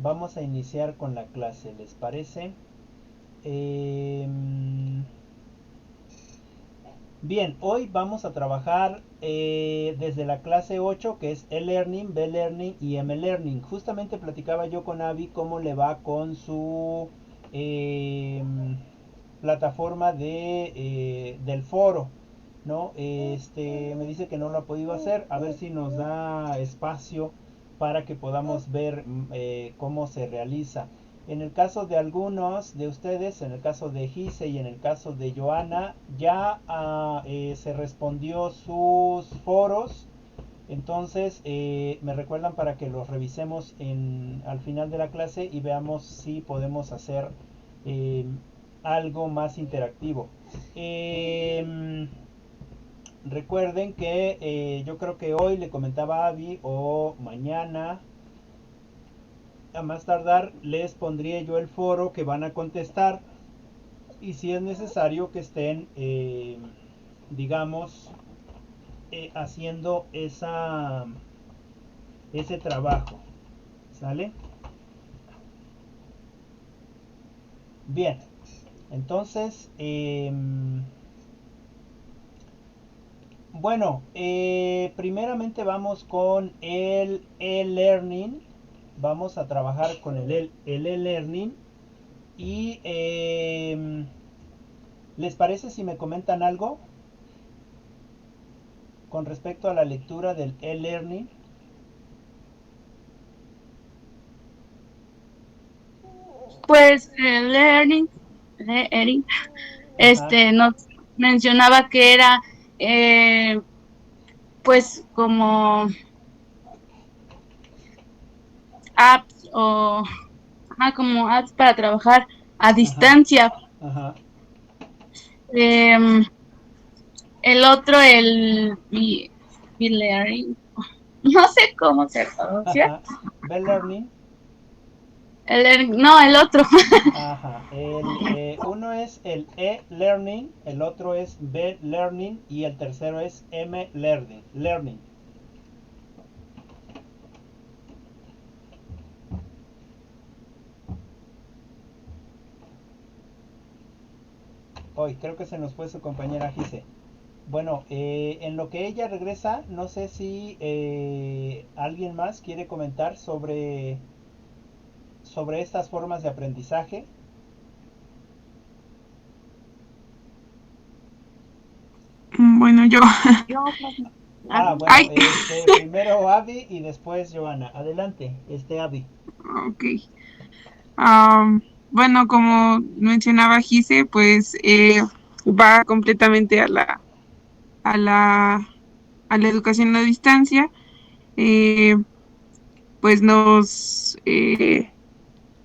vamos a iniciar con la clase, ¿les parece? Bien, hoy vamos a trabajar desde la clase 8, que es e-learning, b-learning y m-learning. Justamente platicaba yo con Avi cómo le va con su eh, plataforma del foro, ¿no? Me dice que no lo ha podido hacer, a ver si nos da espacio para que podamos ver cómo se realiza. En el caso de algunos de ustedes, en el caso de Gise y en el caso de Joana, ya se respondió sus foros. Entonces me recuerdan para que los revisemos al final de la clase y veamos si podemos hacer eh, algo más interactivo. Eh, Recuerden que yo creo que hoy le comentaba a Abby o mañana a más tardar les pondría yo el foro que van a contestar y si es necesario que estén digamos haciendo ese trabajo, ¿sale? Bien, entonces bueno, primeramente vamos con el e-learning. Vamos a trabajar con el e-learning. Y ¿les parece si me comentan algo con respecto a la lectura del e-learning? Pues Learning, Ajá, nos mencionaba que era pues como apps o como apps para trabajar a ajá, distancia. ajá, Em, el otro, Learning, no sé cómo se pronuncia. ajá. B-learning. No, el otro. Ajá. Uno es el e-learning, el otro es b-learning y el tercero es m-learning. Hoy creo que se nos fue su compañera Gise. Bueno, en lo que ella regresa, no sé si alguien más quiere comentar sobre estas formas de aprendizaje. Bueno, yo. Ah, bueno, Ay, primero Abby y después Joana. Adelante, Abby. ok. Bueno, como mencionaba Gise, pues va completamente a la, a la educación a distancia. Eh, pues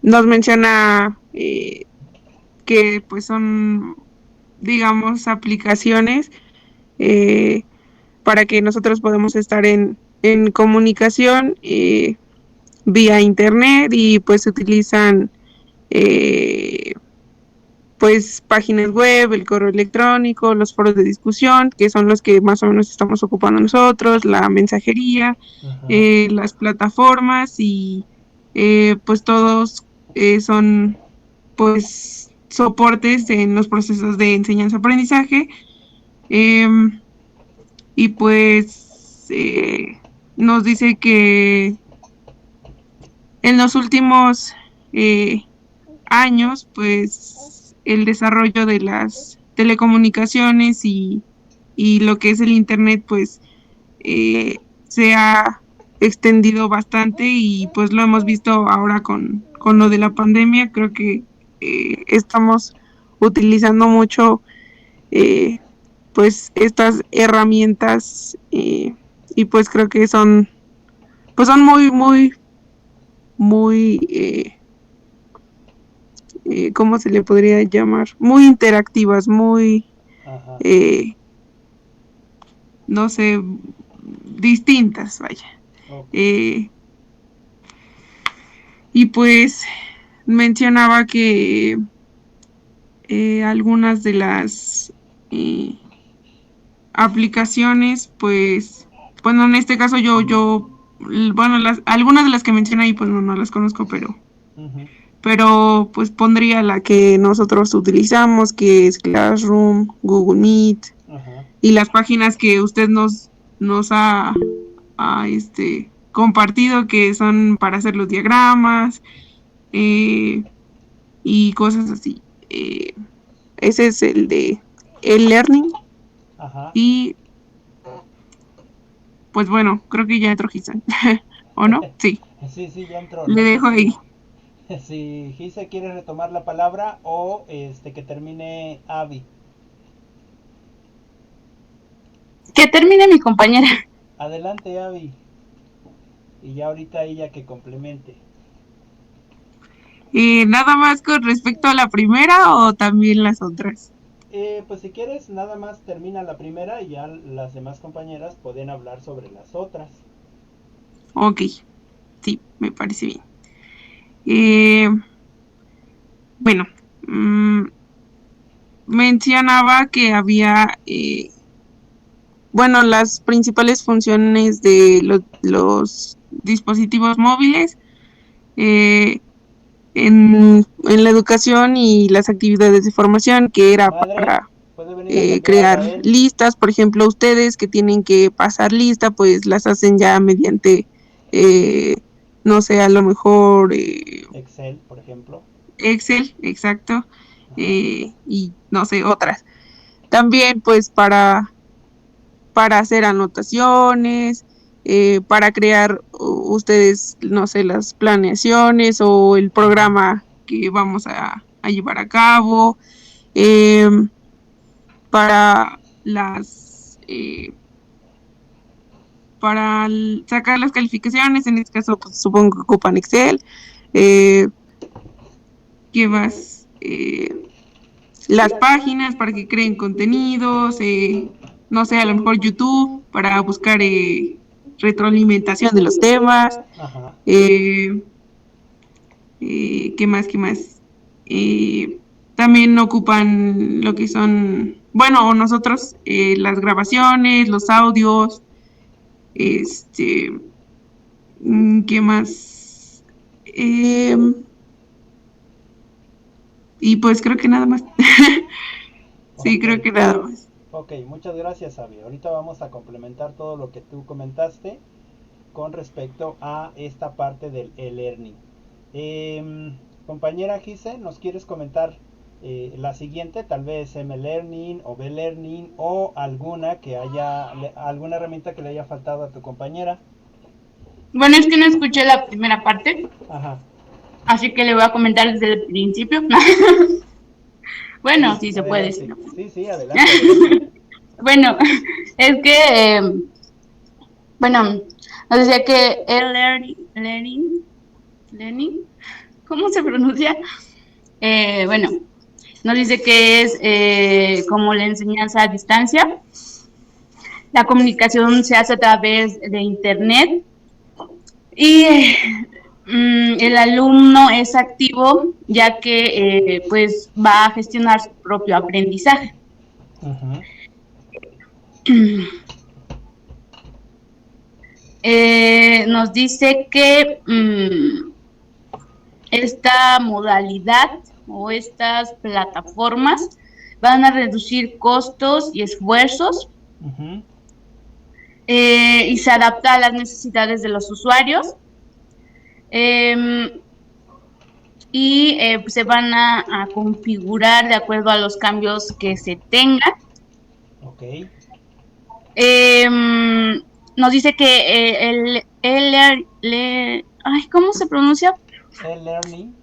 nos menciona que pues son, digamos, aplicaciones eh, para que nosotros podamos estar en comunicación vía internet y pues se utilizan eh, pues páginas web, el correo electrónico, los foros de discusión, que son los que más o menos estamos ocupando nosotros, la mensajería, Ajá, las plataformas y pues todos son pues soportes en los procesos de enseñanza-aprendizaje. Y pues nos dice que en los últimos eh, años, pues el desarrollo de las telecomunicaciones y lo que es el Internet, pues se ha extendido bastante y pues lo hemos visto ahora con lo de la pandemia. Creo que estamos utilizando mucho eh, pues estas herramientas y pues creo que son muy, ¿cómo se le podría llamar? Muy interactivas, muy, ajá. eh, no sé, distintas, vaya. Ok. Eh, y pues mencionaba que algunas de las eh, aplicaciones, pues, bueno, en este caso bueno, algunas de las que menciona ahí, pues no las conozco, Ujú. pero pues pondría la que nosotros utilizamos, que es Classroom, Google Meet, Ajá. y las páginas que usted nos compartido, que son para hacer los diagramas, eh, y cosas así. Ese es el de el learning. Ajá. Y pues bueno, creo que ya entró Gisan. ¿O no? Sí, Sí, sí, ya entró. le No sé dejo ahí. si Gise quiere retomar la palabra o que termine Avi. Que termine mi compañera. Adelante, Avi. Y ya ahorita ella que complemente. Nada más con respecto a la primera o también las otras. Pues si quieres, nada más termina la primera y ya las demás compañeras pueden hablar sobre las otras. Ok, sí, me parece bien. Eh, bueno, mm, mencionaba que había, bueno, las principales funciones de los dispositivos móviles, eh, en la educación y las actividades de formación, que era Madre, para puede venir a cambiar a crear Gael. listas. Por ejemplo, ustedes que tienen que pasar lista, pues las hacen ya mediante, eh, no sé, a lo mejor Excel, por ejemplo. Excel, exacto, Ajá. y no sé, otras. También pues para hacer anotaciones, para crear ustedes, no sé, las planeaciones o el Ujú. programa que vamos a llevar a cabo, eh, para sacar las calificaciones. En este caso, pues, supongo que ocupan Excel. eh, ¿Qué más? Las páginas para que creen contenidos, no sé, a lo mejor YouTube para buscar retroalimentación de los temas. Ajá. eh, ¿Qué más? ¿Qué más? Eh, También ocupan lo que son, bueno, nosotros, las grabaciones, los audios, este, ¿qué más? Y pues creo que nada más. Sí, Ok. creo que nada más. Ok, muchas gracias, Avi. Ahorita vamos a complementar todo lo que tú comentaste con respecto a esta parte del e-learning. Compañera Gise, ¿nos quieres comentar la siguiente? Tal vez M-Learning o B-Learning o alguna herramienta que le haya faltado a tu compañera. Bueno, es que no escuché la primera parte, Ajá. así que le voy a comentar desde el principio. Bueno, Sí, sí se puede, si adelante. no. Sí, sí, adelante, adelante. Bueno, es que, bueno, nos decía que el learning, ¿cómo se pronuncia? Bueno, nos dice que es como la enseñanza a distancia. La comunicación se hace a través de Internet y el alumno es activo ya que pues va a gestionar su propio aprendizaje. Ujú. Nos dice que esta modalidad o estas plataformas van a reducir costos y esfuerzos, Ujú. y se adapta a las necesidades de los usuarios. Eh, y se van a configurar de acuerdo a los cambios que se tengan. Ok. Eh, Nos dice que ay, ¿cómo se pronuncia? E-learning.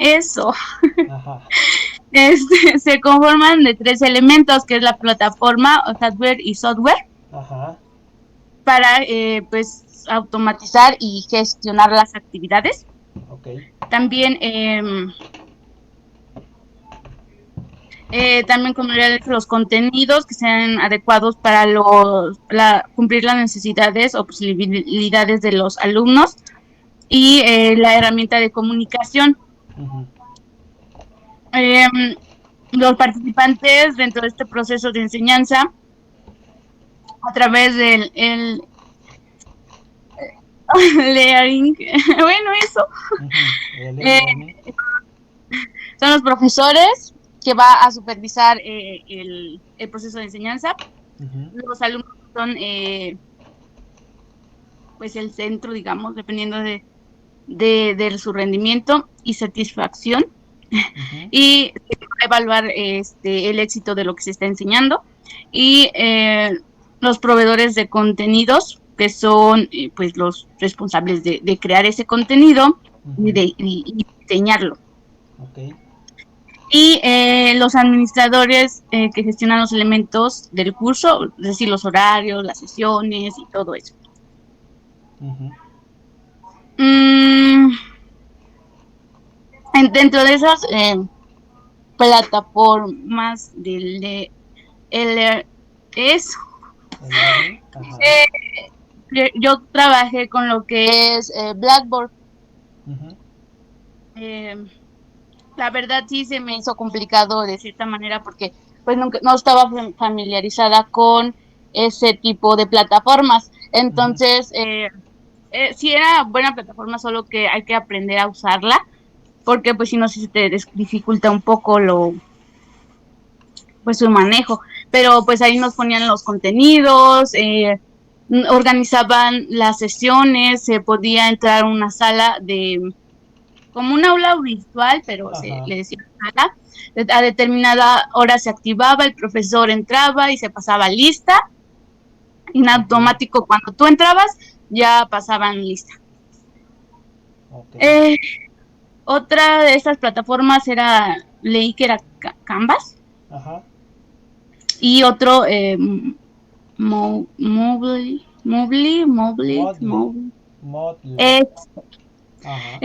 Eso. Ajá. Se conforman de tres elementos, que es la plataforma, hardware y software, Ajá. para pues automatizar y gestionar las actividades. Ok. También también como los contenidos que sean adecuados para cumplir las necesidades o posibilidades de los alumnos, y la herramienta de comunicación. Ujú. Eh, los participantes dentro de este proceso de enseñanza a través del Learning, bueno, eso. El Eh, e-learning. Son los profesores que va a supervisar el proceso de enseñanza. Ujú, Los alumnos son pues el centro, digamos, dependiendo de su rendimiento y satisfacción. ujú, Y se va a evaluar el éxito de lo que se está enseñando. Y los proveedores de contenidos, que son pues los responsables de crear ese contenido y ujú. y diseñarlo. Ok, Y los administradores que gestionan los elementos del curso, es decir, los horarios, las sesiones y todo eso. ujú, Mm, Dentro de esas plataformas del LRS, e-learning, ajá, yo trabajé con lo que es Blackboard. ujú, Eh, la verdad sí se me hizo complicado de cierta manera porque pues nunca, no estaba familiarizada con ese tipo de plataformas. ujú. Entonces, sí era buena plataforma, solo que hay que aprender a usarla, porque pues si no, si se te dificulta un poco pues su manejo. Pero pues ahí nos ponían los contenidos, organizaban las sesiones, se podía entrar a una sala como un aula virtual, pero se Ajá, le decía sala. A determinada hora se activaba, el profesor entraba y se pasaba lista. Y en ok, automático, cuando tú entrabas, ya pasaban lista. ok, Eh, Otra de estas plataformas leí que era Canvas, ajá, y otro, Moodle, Modle, Modle, eh, ajá,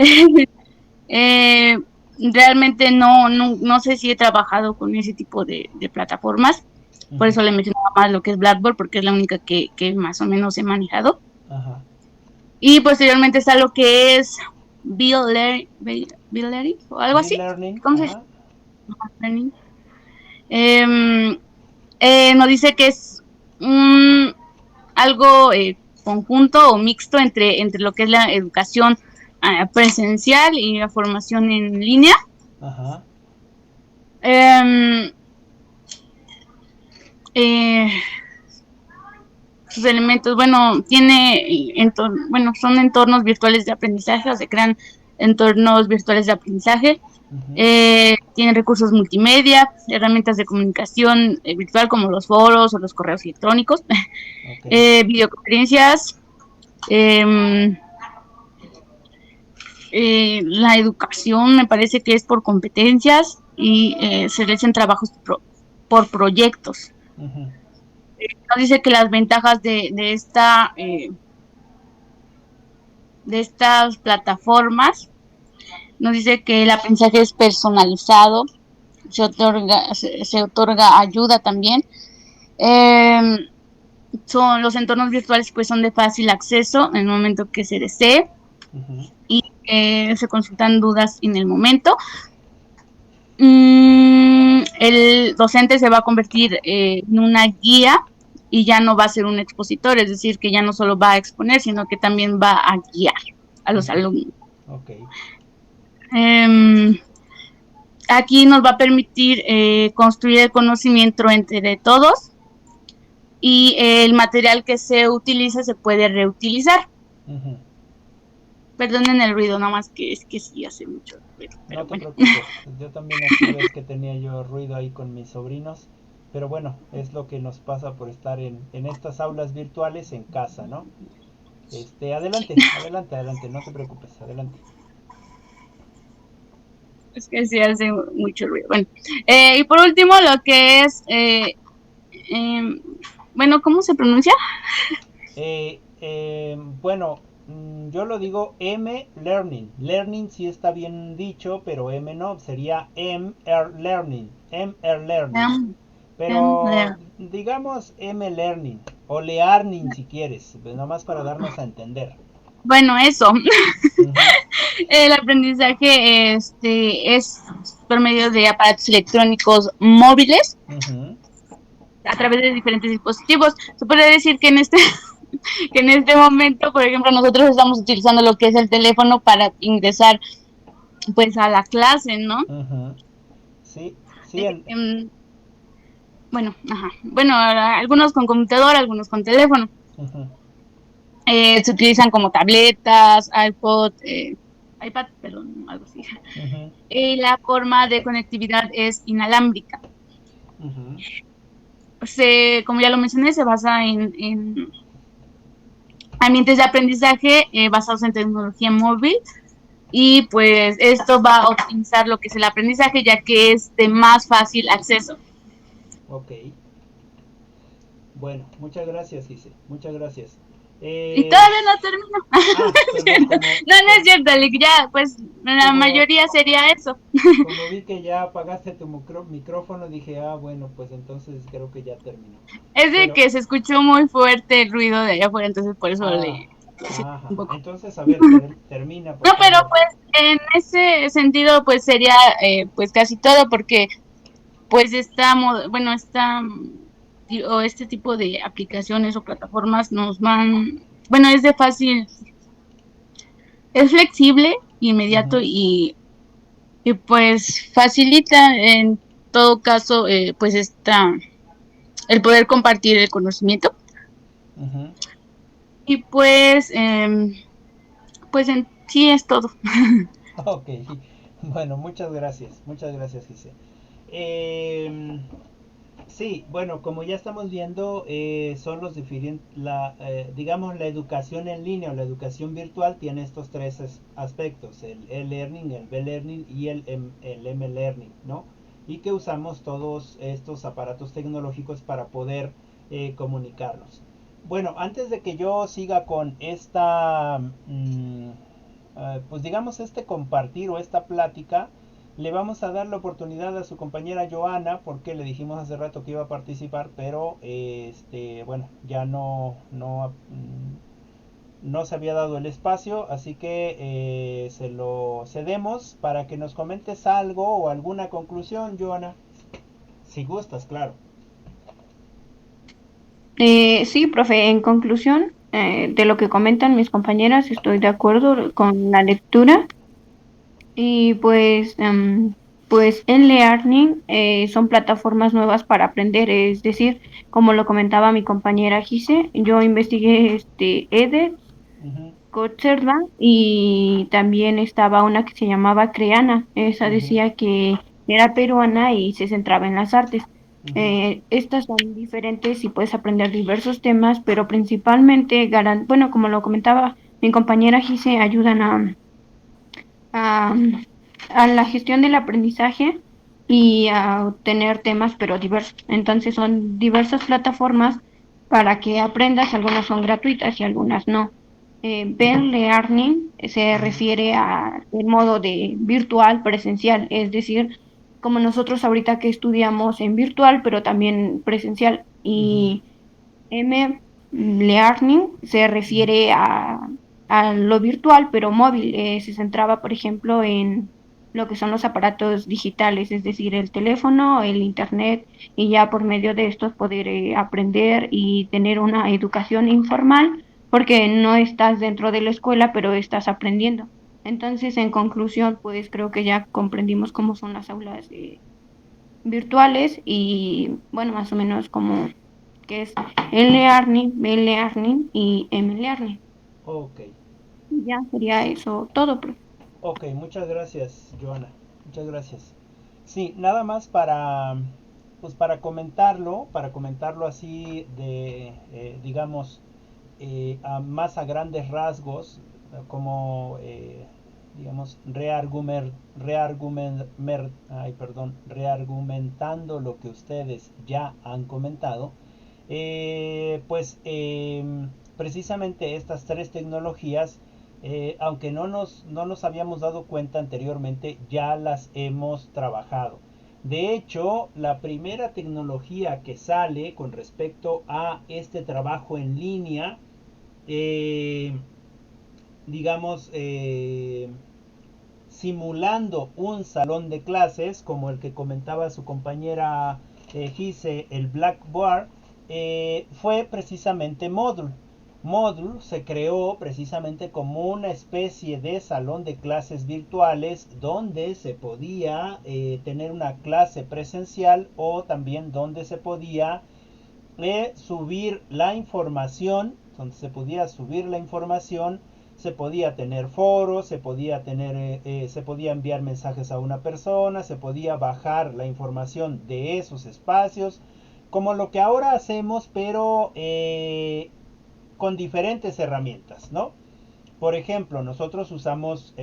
eh, realmente no sé si he trabajado con ese tipo de plataformas, por ujú, eso le mencionaba más lo que es Blackboard, porque es la única que más o menos he manejado. ajá, Y posteriormente está lo que es Learning o algo así. e-learning, ¿Cómo se ajá, llama? Eh, Nos dice que es un, algo conjunto o mixto entre lo que es la educación presencial y la formación en línea. ajá, Eh, eh, Sus elementos, bueno, bueno, son entornos virtuales de aprendizaje, o se crean entornos virtuales de aprendizaje. ujú, Tiene recursos multimedia, herramientas de comunicación virtual como los foros o los correos electrónicos, ok, videoconferencias, eh, la educación me parece que es por competencias y se realizan trabajos por proyectos. ujú, Nos dice que las ventajas de estas plataformas, nos dice que el aprendizaje es personalizado, se otorga ayuda también. Eh, los entornos virtuales pues son de fácil acceso en el momento que se desee ujú, y se consultan dudas en el momento. El docente se va a convertir en una guía y ya no va a ser un expositor, es decir, que ya no solo va a exponer, sino que también va a guiar a los ujú, alumnos. ok, Eh, Aquí nos va a permitir construir el conocimiento entre todos y el material que se utiliza se puede reutilizar. ujú. Perdonen el ruido, nada más que es que sí hace mucho ruido, pero No te bueno. preocupes, yo también aquí ves que tenía yo ruido ahí con mis sobrinos, pero bueno, es lo que nos pasa por estar en estas aulas virtuales en casa, ¿no? Adelante, adelante, adelante, no te preocupes, adelante. Es que sí hace mucho ruido. Bueno, y por último, lo que es, eh, bueno, ¿cómo se pronuncia? Bueno, yo lo digo M Learning. Learning sí está bien dicho, pero M no, sería M Learning. M Learning. Pero digamos M Learning o Learning si quieres, pues nomás para darnos a entender. Bueno, eso. Ujú, El aprendizaje es por medio de aparatos electrónicos móviles ujú, a través de diferentes dispositivos. Se puede decir que en este que en este momento, por ejemplo, nosotros estamos utilizando lo que es el teléfono para ingresar pues a la clase, ¿no? Ujú. Sí, sí, Em, bueno, ajá. Bueno, algunos con computadora, algunos con teléfono. ujú, Se utilizan como tabletas, iPad, perdón, algo así. ujú, Y la forma de conectividad es inalámbrica. ujú. Como ya lo mencioné, se basa en ambientes de aprendizaje basados en tecnología móvil y pues esto va a optimizar lo que es el aprendizaje ya que es de más fácil acceso. Ok. Bueno, muchas gracias, Gise. Muchas gracias. Y Eh, todavía no termino. perdón, No es cierto, Lick, ya, pues la como, mayoría sería eso. como vi que ya apagaste tu micrófono, dije, bueno, pues entonces creo que ya terminó. Es de Pero, que se escuchó muy fuerte el ruido de allá afuera, entonces por eso ah, le hice ajá. un poco. Entonces, a ver, termina, No, por pero favor. pues en ese sentido pues sería pues casi todo porque pues bueno, o este tipo de aplicaciones o plataformas nos van, bueno, es de fácil, es flexible, inmediato Ujú, y pues facilita en todo caso pues el poder compartir el conocimiento ujú. y pues en sí es todo. Ok, bueno, muchas gracias, Gise. Em, sí, bueno, como ya estamos viendo, son los diferentes, digamos, la educación en línea o la educación virtual tiene estos tres aspectos, el e-learning, el b-learning y el m-learning, ¿no? Y que usamos todos estos aparatos tecnológicos para poder comunicarnos. Bueno, antes de que yo siga con pues digamos, este compartir o esta plática, le vamos a dar la oportunidad a su compañera Joana, porque le dijimos hace rato que iba a participar, pero bueno, ya no se había dado el espacio, así que se lo cedemos para que nos comentes algo o alguna conclusión, Joana. Si gustas, claro. Sí, profe, en conclusión de lo que comentan mis compañeras, estoy de acuerdo con la lectura y pues en Learning son plataformas nuevas para aprender, es decir, como lo comentaba mi compañera Gise, yo investigué edX, Ujú, Coursera y también estaba una que se llamaba Creana, esa ujú, decía que era peruana y se centraba en las artes. ujú, Estas son diferentes y puedes aprender diversos temas, pero principalmente, bueno, como lo comentaba mi compañera Gise, ayudan a, a la gestión del aprendizaje y a obtener temas, pero diversos. Entonces son diversas plataformas para que aprendas, algunas son gratuitas y algunas no. Ben Learning se ujú, refiere a el modo de virtual, presencial, es decir, como nosotros ahorita que estudiamos en virtual, pero también presencial. ujú, Y M Learning se ujú, refiere a lo virtual, pero móvil. Se centraba, por ejemplo, en lo que son los aparatos digitales, es decir, el teléfono, el internet, y ya por medio de estos poder aprender y tener una educación informal, porque no estás dentro de la escuela, pero estás aprendiendo. Entonces, en conclusión, pues creo que ya comprendimos cómo son las aulas virtuales y, bueno, más o menos como que es L-Learning, B-Learning y M-Learning. Ok. Ya sería eso todo, profe. Ok, muchas gracias, Joana. Muchas gracias. Sí, nada más pues para comentarlo así digamos, más a grandes rasgos, como, digamos, reargumentando lo que ustedes ya han comentado, pues precisamente estas tres tecnologías, aunque no nos habíamos dado cuenta anteriormente, ya las hemos trabajado. De hecho, la primera tecnología que sale con respecto a este trabajo en línea, eh, digamos, simulando un salón de clases, como el que comentaba su compañera Gise, el Blackboard, fue precisamente Moodle. Moodle se creó precisamente como una especie de salón de clases virtuales donde se podía tener una clase presencial o también donde se podía subir la información, se podía tener foros, se podía enviar mensajes a una persona, se podía bajar la información de esos espacios, como lo que ahora hacemos, pero con diferentes herramientas, ¿no? Por ejemplo, nosotros usamos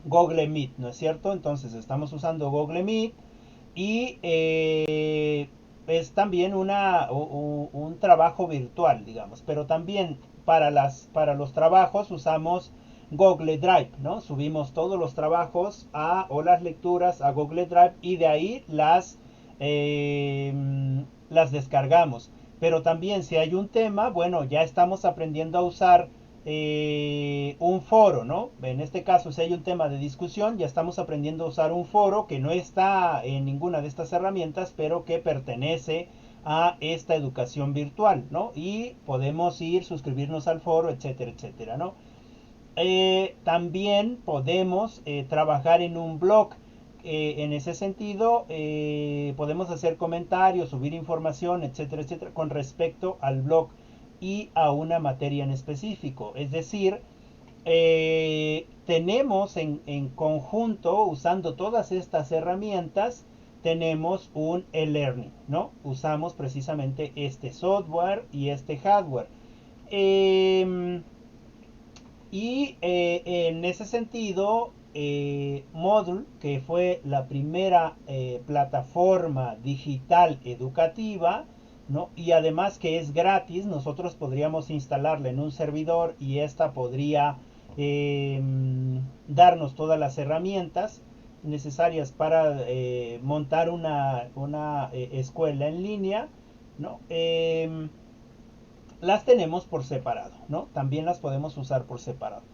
Google Meet, ¿no es cierto? Entonces estamos usando Google Meet y es también un trabajo virtual, digamos, pero también para los trabajos usamos Google Drive, ¿no? Subimos todos los trabajos o las lecturas a Google Drive y de ahí las descargamos. Pero también si hay un tema, bueno, ya estamos aprendiendo a usar un foro, ¿no? En este caso, si hay un tema de discusión, ya estamos aprendiendo a usar un foro que no está en ninguna de estas herramientas, pero que pertenece a esta educación virtual, ¿no? Y podemos suscribirnos al foro, etcétera, etcétera, ¿no? También podemos trabajar en un blog. En ese sentido, podemos hacer comentarios, subir información, etcétera, etcétera, con respecto al blog y a una materia en específico. Es decir, tenemos en conjunto, usando todas estas herramientas, tenemos un e-learning, ¿no? Usamos precisamente este software y este hardware. En ese sentido, Moodle, que fue la primera plataforma digital educativa, ¿no? Y además que es gratis, nosotros podríamos instalarla en un servidor y esta podría darnos todas las herramientas necesarias para montar una escuela en línea, ¿no? Las tenemos por separado, ¿no? También las podemos usar por separado.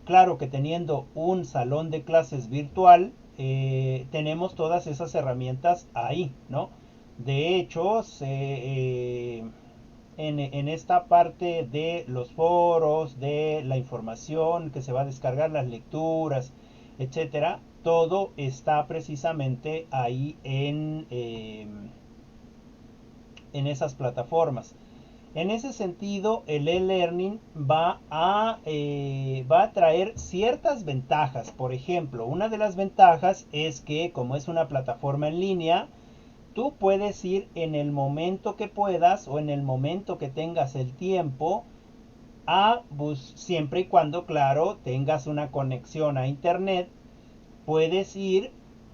Claro que teniendo un salón de clases virtual, tenemos todas esas herramientas ahí, ¿no? De hecho, en esta parte de los foros, de la información que se va a descargar, las lecturas, etcétera, todo está precisamente ahí en esas plataformas. En ese sentido, el e-learning va a traer ciertas ventajas. Por ejemplo, una de las ventajas es que como es una plataforma en línea, tú puedes ir en el momento que puedas o en el momento que tengas el tiempo siempre y cuando, claro, tengas una conexión a internet, puedes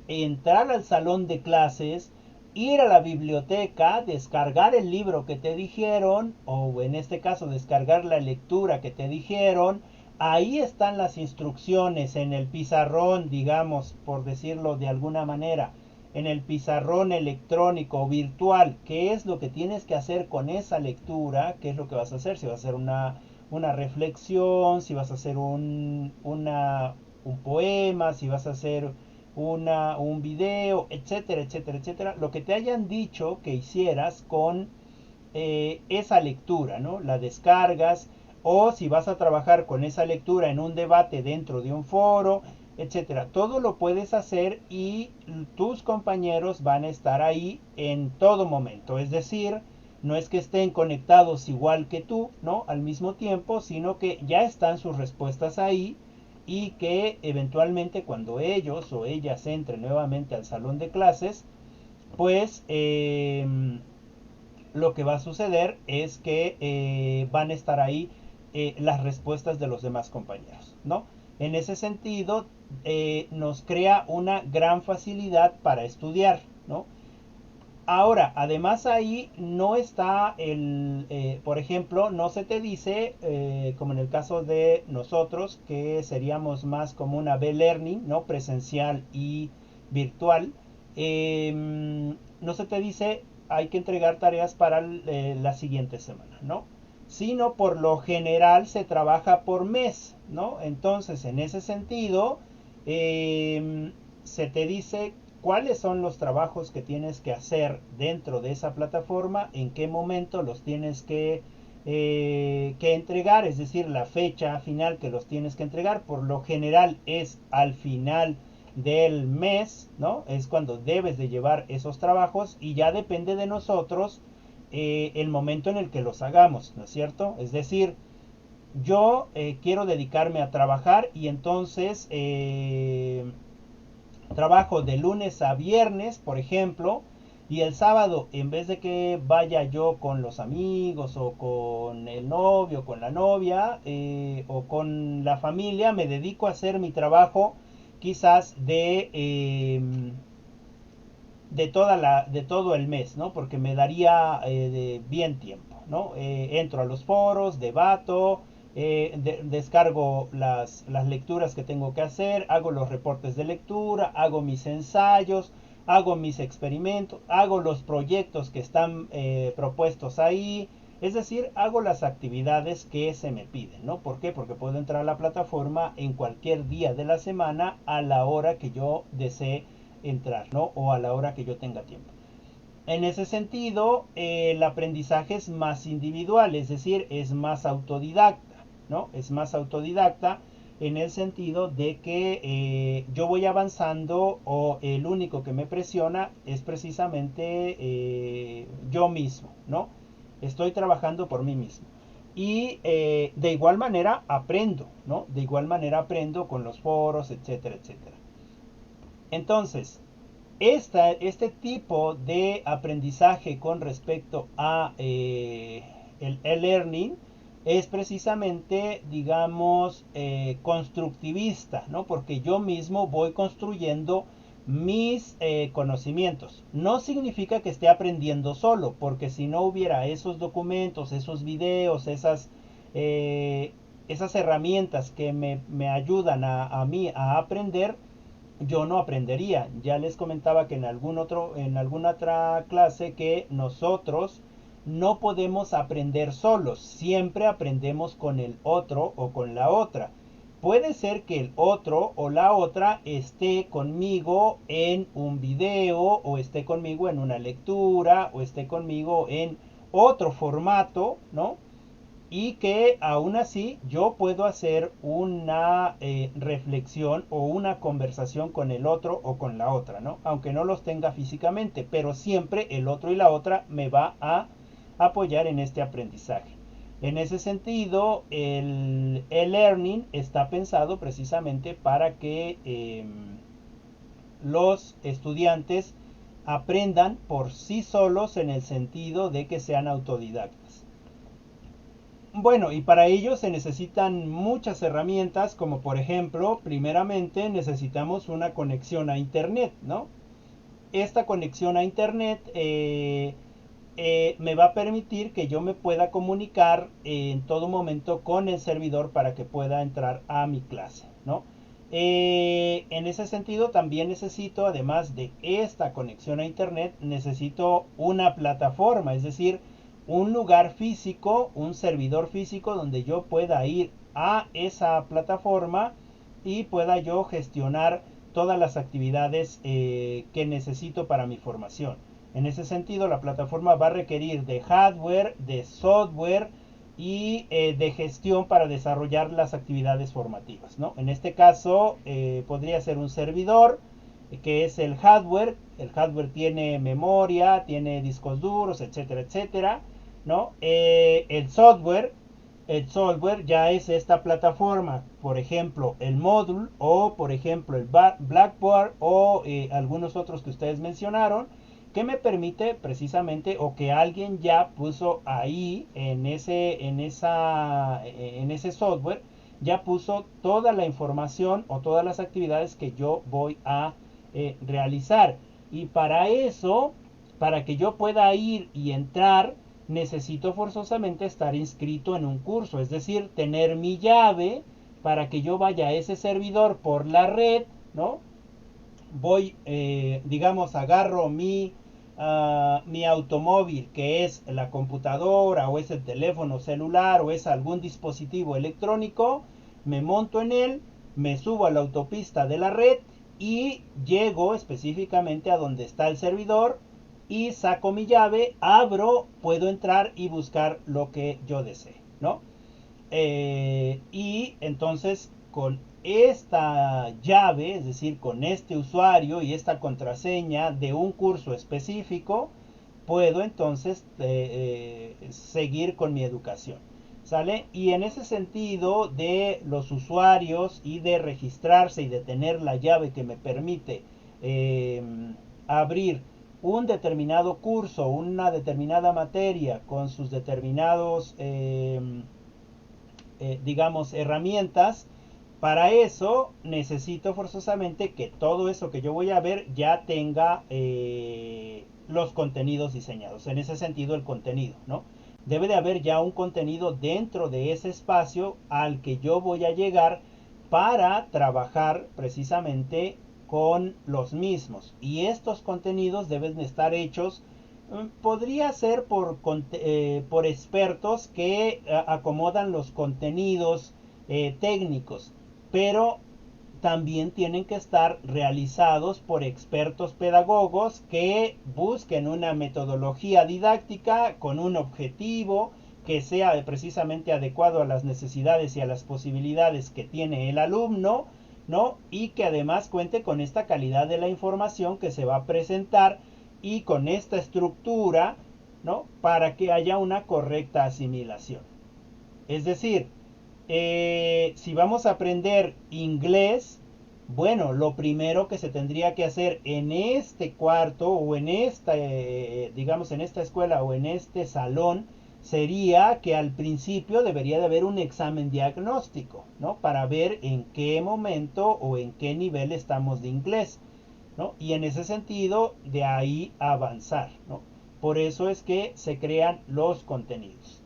entrar al salón de clases, ir a la biblioteca, descargar el libro que te dijeron, o en este caso descargar la lectura que te dijeron. Ahí están las instrucciones en el pizarrón, digamos, por decirlo de alguna manera, en el pizarrón electrónico virtual, qué es lo que tienes que hacer con esa lectura, qué es lo que vas a hacer, si vas a hacer una reflexión, si vas a hacer un poema, si vas a hacer un video, etcétera, etcétera, etcétera, lo que te hayan dicho que hicieras con esa lectura, ¿no? La descargas, o si vas a trabajar con esa lectura en un debate dentro de un foro, etcétera. Todo lo puedes hacer y tus compañeros van a estar ahí en todo momento. Es decir, no es que estén conectados igual que tú, ¿no? Al mismo tiempo, sino que ya están sus respuestas ahí y que eventualmente cuando ellos o ellas entren nuevamente al salón de clases, pues lo que va a suceder es que van a estar ahí las respuestas de los demás compañeros, ¿no? En ese sentido, nos crea una gran facilidad para estudiar, ¿no? Ahora, además ahí no está por ejemplo, no se te dice, como en el caso de nosotros, que seríamos más como una B-Learning, ¿no? Presencial y virtual. No se te dice, hay que entregar tareas para la siguiente semana, ¿no? Sino por lo general se trabaja por mes, ¿no? Entonces, en ese sentido, se te dice cuáles son los trabajos que tienes que hacer dentro de esa plataforma, en qué momento los tienes que que entregar, es decir, la fecha final que los tienes que entregar. Por lo general es al final del mes, ¿no? Es cuando debes de llevar esos trabajos y ya depende de nosotros el momento en el que los hagamos, ¿no es cierto? Es decir, yo quiero dedicarme a trabajar y entonces trabajo de lunes a viernes, por ejemplo, y el sábado, en vez de que vaya yo con los amigos o con el novio, con la novia o con la familia, me dedico a hacer mi trabajo quizás de todo el mes, ¿no? Porque me daría de bien tiempo, ¿no? Entro a los foros, debato, descargo las lecturas que tengo que hacer, hago los reportes de lectura, hago mis ensayos, hago mis experimentos, hago los proyectos que están propuestos ahí, es decir, hago las actividades que se me piden, ¿no? ¿Por qué? Porque puedo entrar a la plataforma en cualquier día de la semana a la hora que yo desee entrar, ¿no? O a la hora que yo tenga tiempo. En ese sentido, el aprendizaje es más individual, es decir, es más autodidacta, ¿no? Es más autodidacta en el sentido de que yo voy avanzando o el único que me presiona es precisamente yo mismo, ¿no? Estoy trabajando por mí mismo. Y de igual manera aprendo, ¿no? De igual manera aprendo con los foros, etcétera, etcétera. Entonces, este tipo de aprendizaje con respecto a el e-learning es precisamente, digamos, constructivista, ¿no? Porque yo mismo voy construyendo mis conocimientos. No significa que esté aprendiendo solo, porque si no hubiera esos documentos, esos videos, esas herramientas que me ayudan a mí a aprender, yo no aprendería. Ya les comentaba que en alguna otra clase que nosotros no podemos aprender solos, siempre aprendemos con el otro o con la otra. Puede ser que el otro o la otra esté conmigo en un video o esté conmigo en una lectura o esté conmigo en otro formato, ¿no? Y que aún así yo puedo hacer una reflexión o una conversación con el otro o con la otra, ¿no? Aunque no los tenga físicamente, pero siempre el otro y la otra me va a apoyar en este aprendizaje. En ese sentido, el e-learning está pensado precisamente para que los estudiantes aprendan por sí solos en el sentido de que sean autodidactas. Bueno, y para ello se necesitan muchas herramientas, como por ejemplo, primeramente necesitamos una conexión a internet, ¿no? Esta conexión a internet me va a permitir que yo me pueda comunicar en todo momento con el servidor para que pueda entrar a mi clase, ¿no? En ese sentido también necesito, además de esta conexión a internet, necesito una plataforma, es decir, un lugar físico, un servidor físico donde yo pueda ir a esa plataforma y pueda yo gestionar todas las actividades que necesito para mi formación. En ese sentido, la plataforma va a requerir de hardware, de software y de gestión para desarrollar las actividades formativas, ¿no? En este caso, podría ser un servidor, que es el hardware. El hardware tiene memoria, tiene discos duros, etcétera, etcétera, ¿no? El software ya es esta plataforma, por ejemplo, el módulo o por ejemplo el Blackboard o algunos otros que ustedes mencionaron, que me permite precisamente o que alguien ya puso ahí en ese software, ya puso toda la información o todas las actividades que yo voy a realizar. Y para eso, para que yo pueda ir y entrar, necesito forzosamente estar inscrito en un curso, es decir, tener mi llave para que yo vaya a ese servidor por la red, ¿no? Voy, digamos, agarro mi automóvil, que es la computadora o es el teléfono celular o es algún dispositivo electrónico, me monto en él, me subo a la autopista de la red y llego específicamente a donde está el servidor, y saco mi llave, abro, puedo entrar y buscar lo que yo desee, ¿no? Y entonces con esta llave, es decir, con este usuario y esta contraseña de un curso específico, puedo entonces seguir con mi educación. ¿Sale? Y en ese sentido de los usuarios y de registrarse y de tener la llave que me permite eh, abrir un determinado curso, una determinada materia con sus determinados digamos, herramientas. Para eso necesito forzosamente que todo eso que yo voy a ver ya tenga los contenidos diseñados. En ese sentido, el contenido, ¿no? Debe de haber ya un contenido dentro de ese espacio al que yo voy a llegar para trabajar precisamente con los mismos. Y estos contenidos deben de estar hechos, podría ser por expertos que acomodan los contenidos técnicos, pero también tienen que estar realizados por expertos pedagogos que busquen una metodología didáctica con un objetivo que sea precisamente adecuado a las necesidades y a las posibilidades que tiene el alumno, ¿no? Y que además cuente con esta calidad de la información que se va a presentar y con esta estructura, ¿no? Para que haya una correcta asimilación. Es decir, si vamos a aprender inglés, bueno, lo primero que se tendría que hacer en este cuarto o en esta, digamos, en esta escuela o en este salón, sería que al principio debería de haber un examen diagnóstico, ¿no? Para ver en qué momento o en qué nivel estamos de inglés, ¿no? Y en ese sentido, de ahí avanzar, ¿no? Por eso es que se crean los contenidos.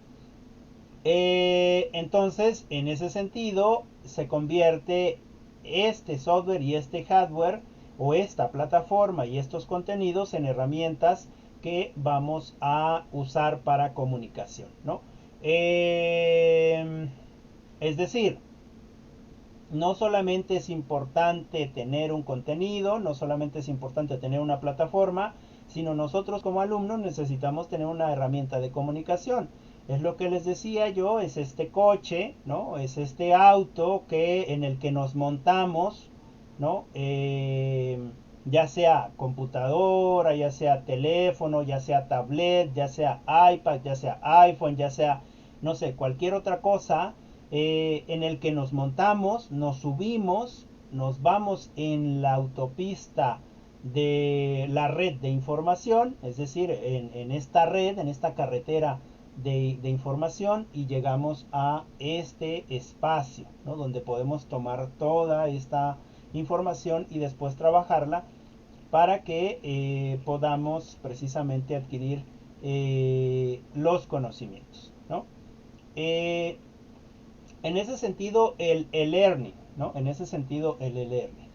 Entonces, en ese sentido, se convierte este software y este hardware o esta plataforma y estos contenidos en herramientas que vamos a usar para comunicación, ¿no? Es decir, no solamente es importante tener un contenido, no solamente es importante tener una plataforma, sino nosotros como alumnos necesitamos tener una herramienta de comunicación. Es lo que les decía yo, es este coche, ¿no? Es este auto en el que nos montamos, ¿no? Ya sea computadora, ya sea teléfono, ya sea tablet, ya sea iPad, ya sea iPhone, ya sea, no sé, cualquier otra cosa, en el que nos montamos, nos subimos, nos vamos en la autopista de la red de información, es decir, en esta red, en esta carretera de información, y llegamos a este espacio, ¿no? Donde podemos tomar toda esta información y después trabajarla para que podamos precisamente adquirir los conocimientos, ¿no? En ese sentido, el e-learning, ¿no? En ese sentido, el e-learning.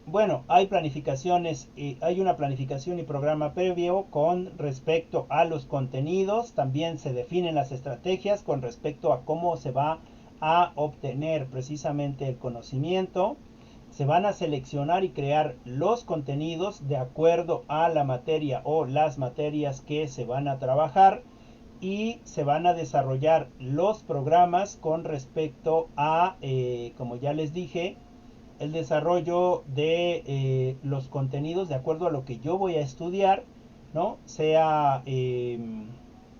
Bueno, hay planificaciones, hay una planificación y programa previo con respecto a los contenidos. También se definen las estrategias con respecto a cómo se va a obtener precisamente el conocimiento. Se van a seleccionar y crear los contenidos de acuerdo a la materia o las materias que se van a trabajar, y se van a desarrollar los programas con respecto a, como ya les dije, el desarrollo de los contenidos de acuerdo a lo que yo voy a estudiar, ¿no? Sea,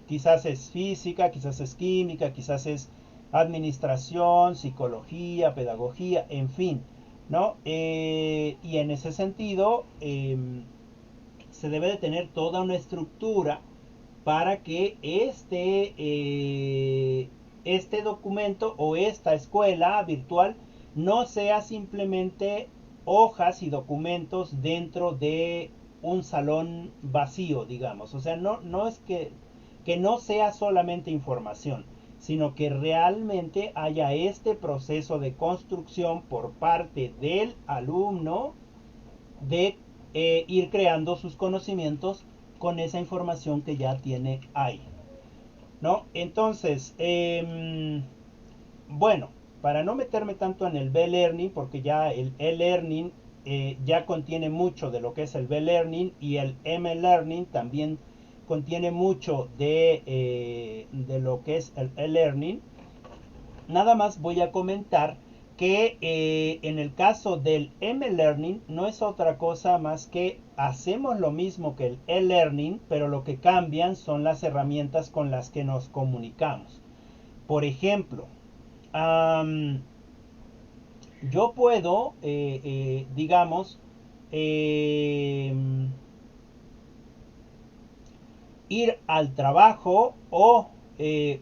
quizás es física, quizás es química, quizás es administración, psicología, pedagogía, en fin, ¿no? Y en ese sentido, se debe de tener toda una estructura para que este documento o esta escuela virtual no sea simplemente hojas y documentos dentro de un salón vacío, digamos. O sea, no es que no sea solamente información, sino que realmente haya este proceso de construcción por parte del alumno de ir creando sus conocimientos con esa información que ya tiene ahí, ¿no? Entonces, bueno, para no meterme tanto en el B-Learning, porque ya el e-Learning ya contiene mucho de lo que es el B-Learning, y el M-Learning también contiene mucho de lo que es el E-Learning. Nada más voy a comentar que en el caso del M-Learning no es otra cosa más que hacemos lo mismo que el E-Learning, pero lo que cambian son las herramientas con las que nos comunicamos. Por ejemplo, yo puedo, digamos, ir al trabajo o,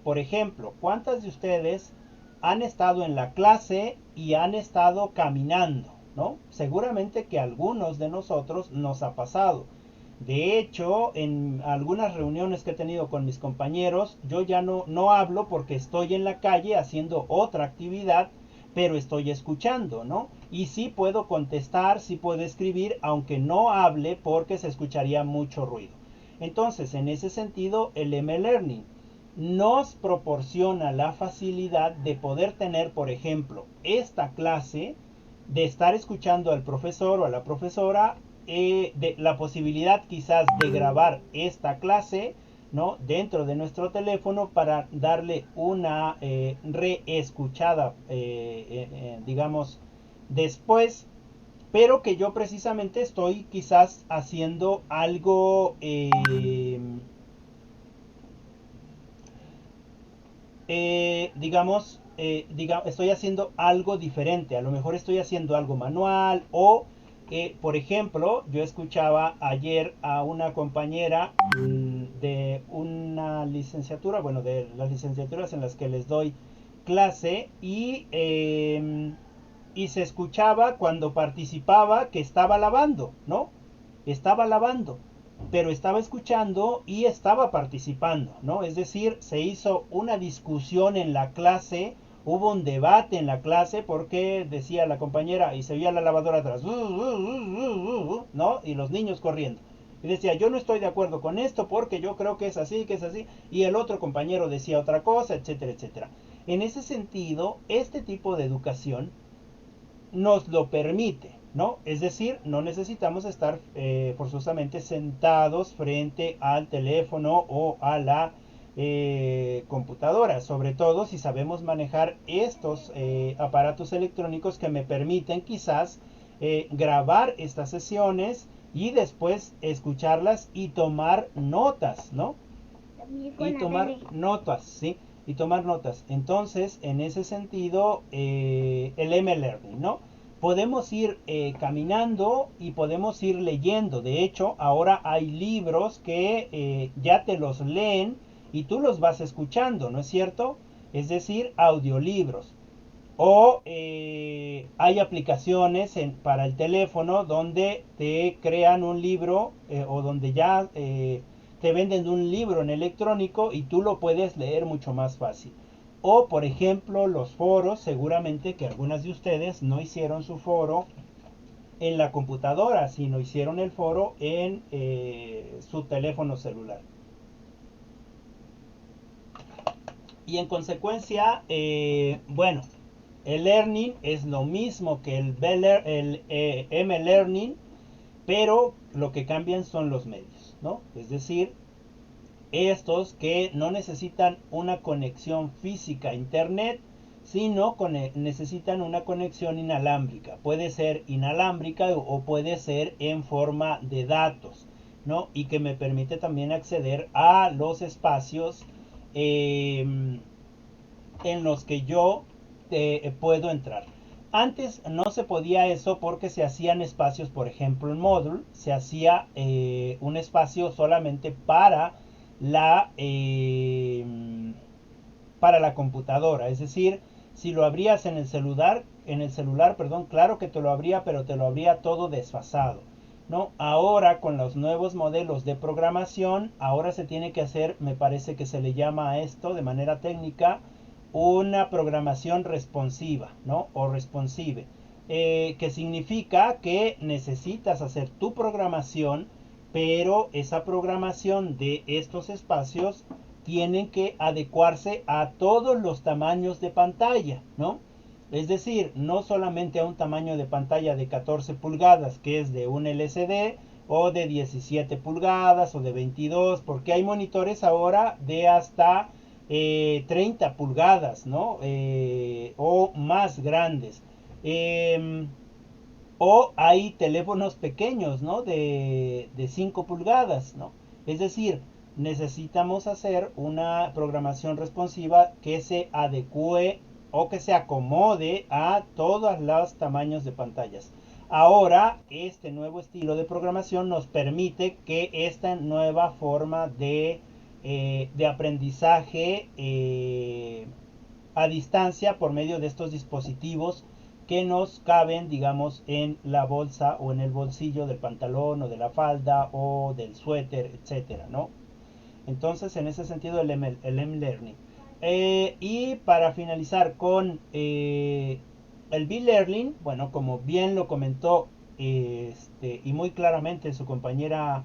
por ejemplo, ¿cuántas de ustedes han estado en la clase y han estado caminando? ¿No? Seguramente que a algunos de nosotros nos ha pasado. De hecho, en algunas reuniones que he tenido con mis compañeros, yo ya no hablo porque estoy en la calle haciendo otra actividad, pero estoy escuchando, ¿no? Y sí puedo contestar, sí puedo escribir, aunque no hable porque se escucharía mucho ruido. Entonces, en ese sentido, el M-Learning nos proporciona la facilidad de poder tener, por ejemplo, esta clase, de estar escuchando al profesor o a la profesora, de la posibilidad quizás de grabar esta clase, ¿no?, dentro de nuestro teléfono para darle una reescuchada, digamos, después, pero que yo precisamente estoy quizás haciendo algo, estoy haciendo algo diferente. A lo mejor estoy haciendo algo manual o, por ejemplo, yo escuchaba ayer a una compañera de una licenciatura, bueno, de las licenciaturas en las que les doy clase, y se escuchaba cuando participaba que estaba lavando, ¿no? Estaba lavando, pero estaba escuchando y estaba participando, ¿no? Es decir, se hizo una discusión en la clase, hubo un debate en la clase porque decía la compañera y se veía la lavadora atrás, ¿no? Y los niños corriendo. Y decía, yo no estoy de acuerdo con esto porque yo creo que es así, y el otro compañero decía otra cosa, etcétera, etcétera. En ese sentido, este tipo de educación nos lo permite, ¿no? Es decir, no necesitamos estar forzosamente sentados frente al teléfono o a la computadora, sobre todo si sabemos manejar estos aparatos electrónicos que me permiten quizás grabar estas sesiones y después escucharlas y tomar notas, ¿no? Y tomar notas, ¿sí? Y tomar notas. Entonces, en ese sentido, el M-Learning, ¿no? Podemos ir caminando y podemos ir leyendo. De hecho, ahora hay libros que ya te los leen y tú los vas escuchando, ¿no es cierto? Es decir, audiolibros. O hay aplicaciones para el teléfono donde te crean un libro o donde ya te venden un libro en electrónico y tú lo puedes leer mucho más fácil. O por ejemplo los foros, seguramente que algunas de ustedes no hicieron su foro en la computadora, sino hicieron el foro en su teléfono celular. Y en consecuencia, bueno, el learning es lo mismo que el M-Learning, pero lo que cambian son los medios, ¿no? Es decir, estos que no necesitan una conexión física a internet, sino necesitan una conexión inalámbrica. Puede ser inalámbrica o puede ser en forma de datos, ¿no? Y que me permite también acceder a los espacios en los que yo puedo entrar. Antes no se podía eso porque se hacían espacios, por ejemplo en Moodle, se hacía un espacio solamente para la computadora. Es decir, si lo abrías en el celular, perdón, claro que te lo abría, pero te lo abría todo desfasado, ¿no? Ahora con los nuevos modelos de programación, ahora se tiene que hacer, me parece que se le llama a esto de manera técnica, una programación responsiva, ¿no? O responsive, que significa que necesitas hacer tu programación, pero esa programación de estos espacios tienen que adecuarse a todos los tamaños de pantalla, ¿no? Es decir, no solamente a un tamaño de pantalla de 14 pulgadas, que es de un LCD, o de 17 pulgadas, o de 22, porque hay monitores ahora de hasta 30 pulgadas, ¿no? O más grandes. O hay teléfonos pequeños, ¿no? De 5 pulgadas, ¿no? Es decir, necesitamos hacer una programación responsiva que se adecue o que se acomode a todos los tamaños de pantallas. Ahora, este nuevo estilo de programación nos permite que esta nueva forma de aprendizaje a distancia por medio de estos dispositivos que nos caben, digamos, en la bolsa o en el bolsillo del pantalón o de la falda o del suéter, etcétera, ¿no? Entonces, en ese sentido, el M-Learning. Y para finalizar con el B-Learning, bueno, como bien lo comentó y muy claramente su compañera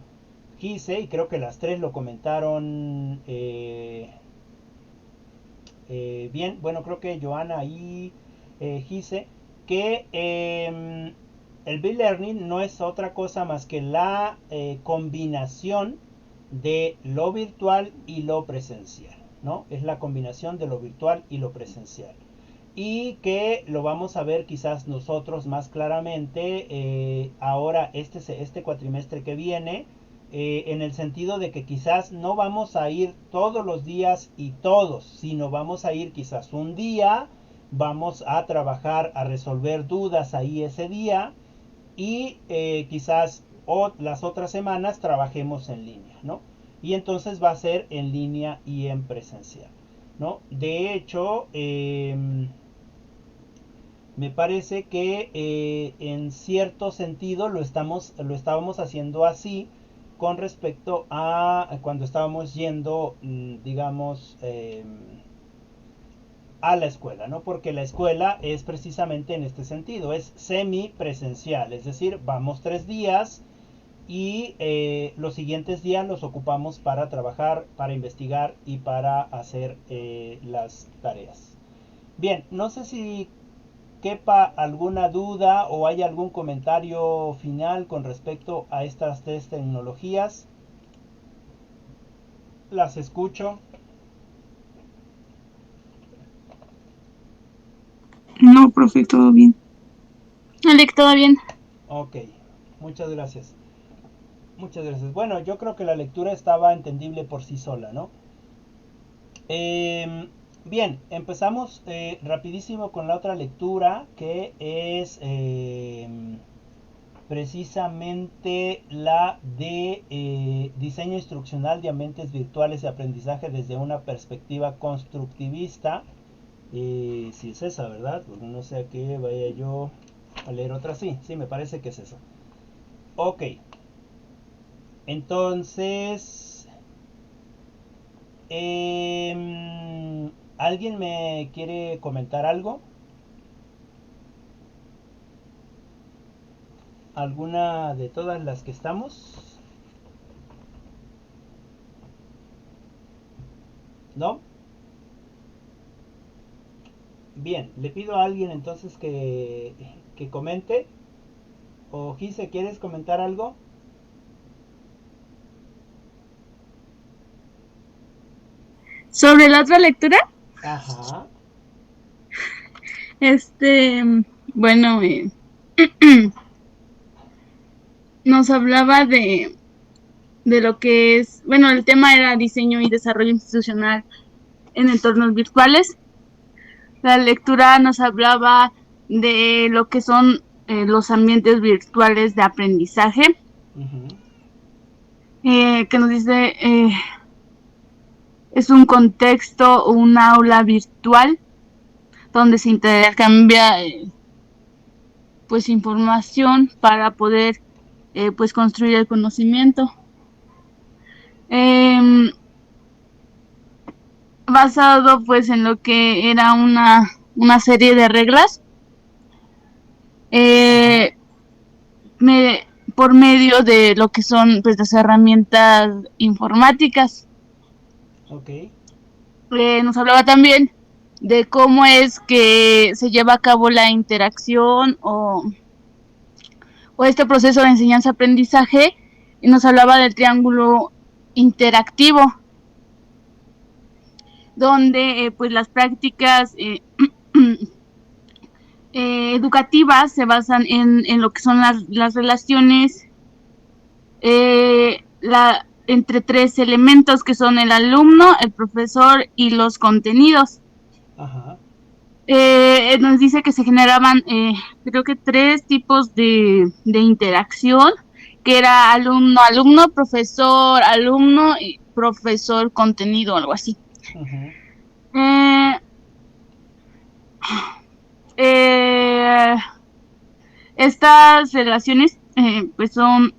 Gise, y creo que las tres lo comentaron bien, bueno, creo que Joana y Gise, que el B-Learning no es otra cosa más que la combinación de lo virtual y lo presencial, ¿no? Es la combinación de lo virtual y lo presencial. Y que lo vamos a ver quizás nosotros más claramente ahora este cuatrimestre que viene, en el sentido de que quizás no vamos a ir todos los días y todos, sino vamos a ir quizás un día, vamos a trabajar, a resolver dudas ahí ese día, y quizás las otras semanas trabajemos en línea, ¿no? Y entonces va a ser en línea y en presencial, ¿no? De hecho, me parece que en cierto sentido lo estábamos haciendo así con respecto a cuando estábamos yendo, digamos, a la escuela, ¿no? Porque la escuela es precisamente en este sentido, es semipresencial, es decir, vamos 3 días y los siguientes días los ocupamos para trabajar, para investigar y para hacer las tareas. Bien, no sé si quepa alguna duda o hay algún comentario final con respecto a estas tres tecnologías. Las escucho. No, profe, todo bien. Alec, ¿todo bien? Ok, muchas gracias. Muchas gracias. Bueno, yo creo que la lectura estaba entendible por sí sola, ¿no? Bien, empezamos rapidísimo con la otra lectura, que es precisamente la de diseño instruccional de ambientes virtuales de aprendizaje desde una perspectiva constructivista. Sí es esa, ¿verdad? Porque no sé a qué vaya yo a leer otra. Sí, me parece que es esa. Ok. Entonces, ¿alguien me quiere comentar algo? ¿Alguna de todas las que estamos? ¿No? Bien, le pido a alguien entonces que comente. O Gise, ¿quieres comentar algo? Sobre la otra lectura, Ajá. bueno, nos hablaba de lo que es, bueno, el tema era diseño y desarrollo institucional en entornos virtuales. La lectura nos hablaba de lo que son los ambientes virtuales de aprendizaje, Uh-huh. que nos dice, es un contexto o un aula virtual donde se intercambia pues información para poder pues construir el conocimiento. Basado pues en lo que era una serie de reglas por medio de lo que son pues las herramientas informáticas. Ok. Nos hablaba también de cómo es que se lleva a cabo la interacción o este proceso de enseñanza-aprendizaje, y nos hablaba del triángulo interactivo, donde pues las prácticas educativas se basan en lo que son las relaciones entre tres elementos que son el alumno, el profesor y los contenidos. Ajá. Nos dice que se generaban creo que 3 tipos de interacción, que era alumno-alumno, profesor-alumno y profesor-contenido, algo así. Uh-huh. Estas relaciones pues son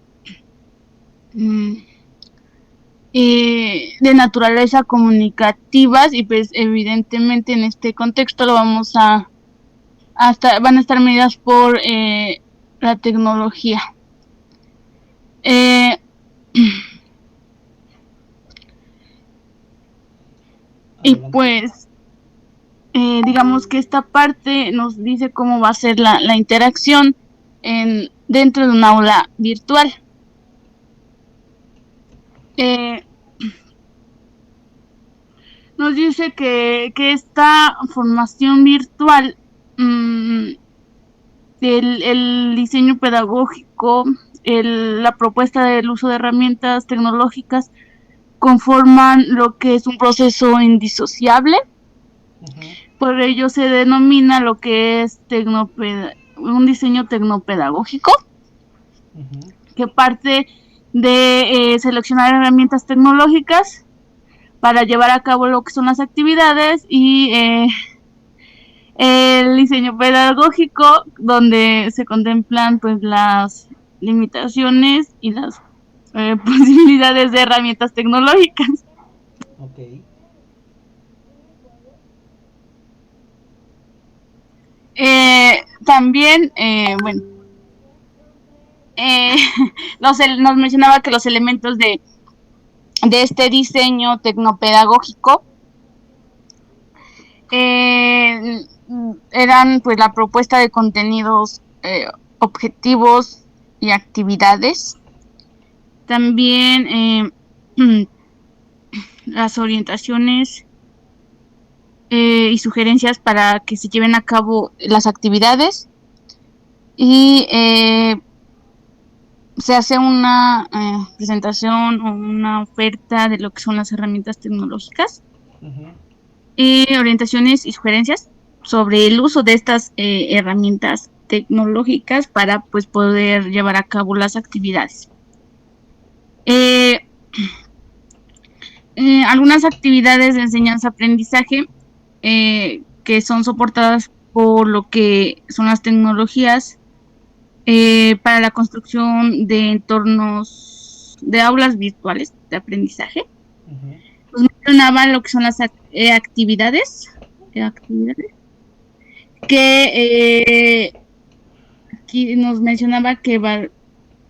de naturaleza comunicativas, y pues evidentemente en este contexto lo vamos van a estar medidas por la tecnología. Y pues digamos que esta parte nos dice cómo va a ser la interacción dentro de un aula virtual. Nos dice que esta formación virtual, el diseño pedagógico, la propuesta del uso de herramientas tecnológicas conforman lo que es un proceso indisociable. Uh-huh. Por ello se denomina lo que es un diseño tecnopedagógico, uh-huh, que parte de seleccionar herramientas tecnológicas para llevar a cabo lo que son las actividades, y el diseño pedagógico, donde se contemplan pues las limitaciones y las posibilidades de herramientas tecnológicas. Okay. También, bueno, nos mencionaba que los elementos de este diseño tecnopedagógico eran pues la propuesta de contenidos, objetivos y actividades. También las orientaciones y sugerencias para que se lleven a cabo las actividades, y se hace una presentación o una oferta de lo que son las herramientas tecnológicas, uh-huh, orientaciones y sugerencias sobre el uso de estas herramientas tecnológicas para pues poder llevar a cabo las actividades. Algunas actividades de enseñanza-aprendizaje que son soportadas por lo que son las tecnologías para la construcción de entornos de aulas virtuales de aprendizaje. Uh-huh. Nos mencionaban lo que son las actividades que aquí nos mencionaba que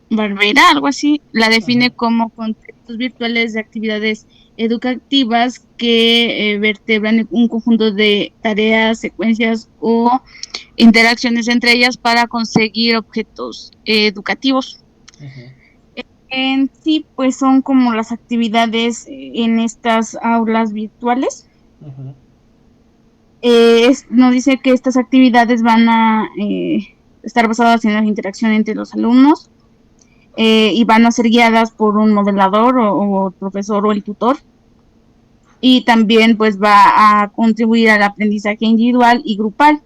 Barbera, algo así, la define, uh-huh, como contextos virtuales de actividades educativas que vertebran un conjunto de tareas, secuencias o interacciones entre ellas para conseguir objetos educativos. Uh-huh. En sí, pues son como las actividades en estas aulas virtuales. Uh-huh. Nos dice que estas actividades van a estar basadas en la interacción entre los alumnos, y van a ser guiadas por un modelador o profesor o el tutor, y también pues va a contribuir al aprendizaje individual y grupal.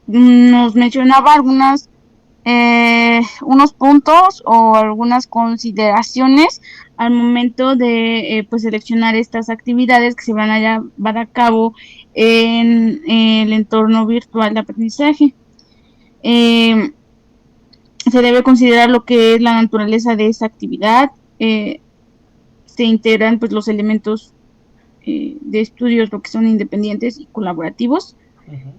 Nos mencionaba unos puntos o algunas consideraciones al momento de pues seleccionar estas actividades que se van a llevar a cabo en el entorno virtual de aprendizaje. Se debe considerar lo que es la naturaleza de esa actividad. Se integran pues los elementos de estudios, lo que son independientes y colaborativos. Uh-huh.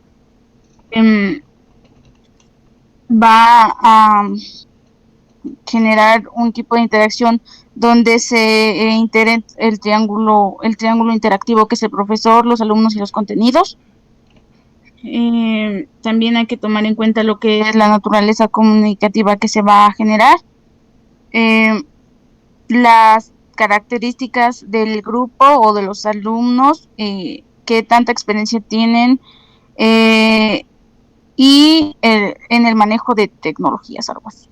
Va generar un tipo de interacción donde se integre el triángulo interactivo que es el profesor, los alumnos y los contenidos. También hay que tomar en cuenta lo que es la naturaleza comunicativa que se va a generar, las características del grupo o de los alumnos, qué tanta experiencia tienen, y en el manejo de tecnologías, algo así.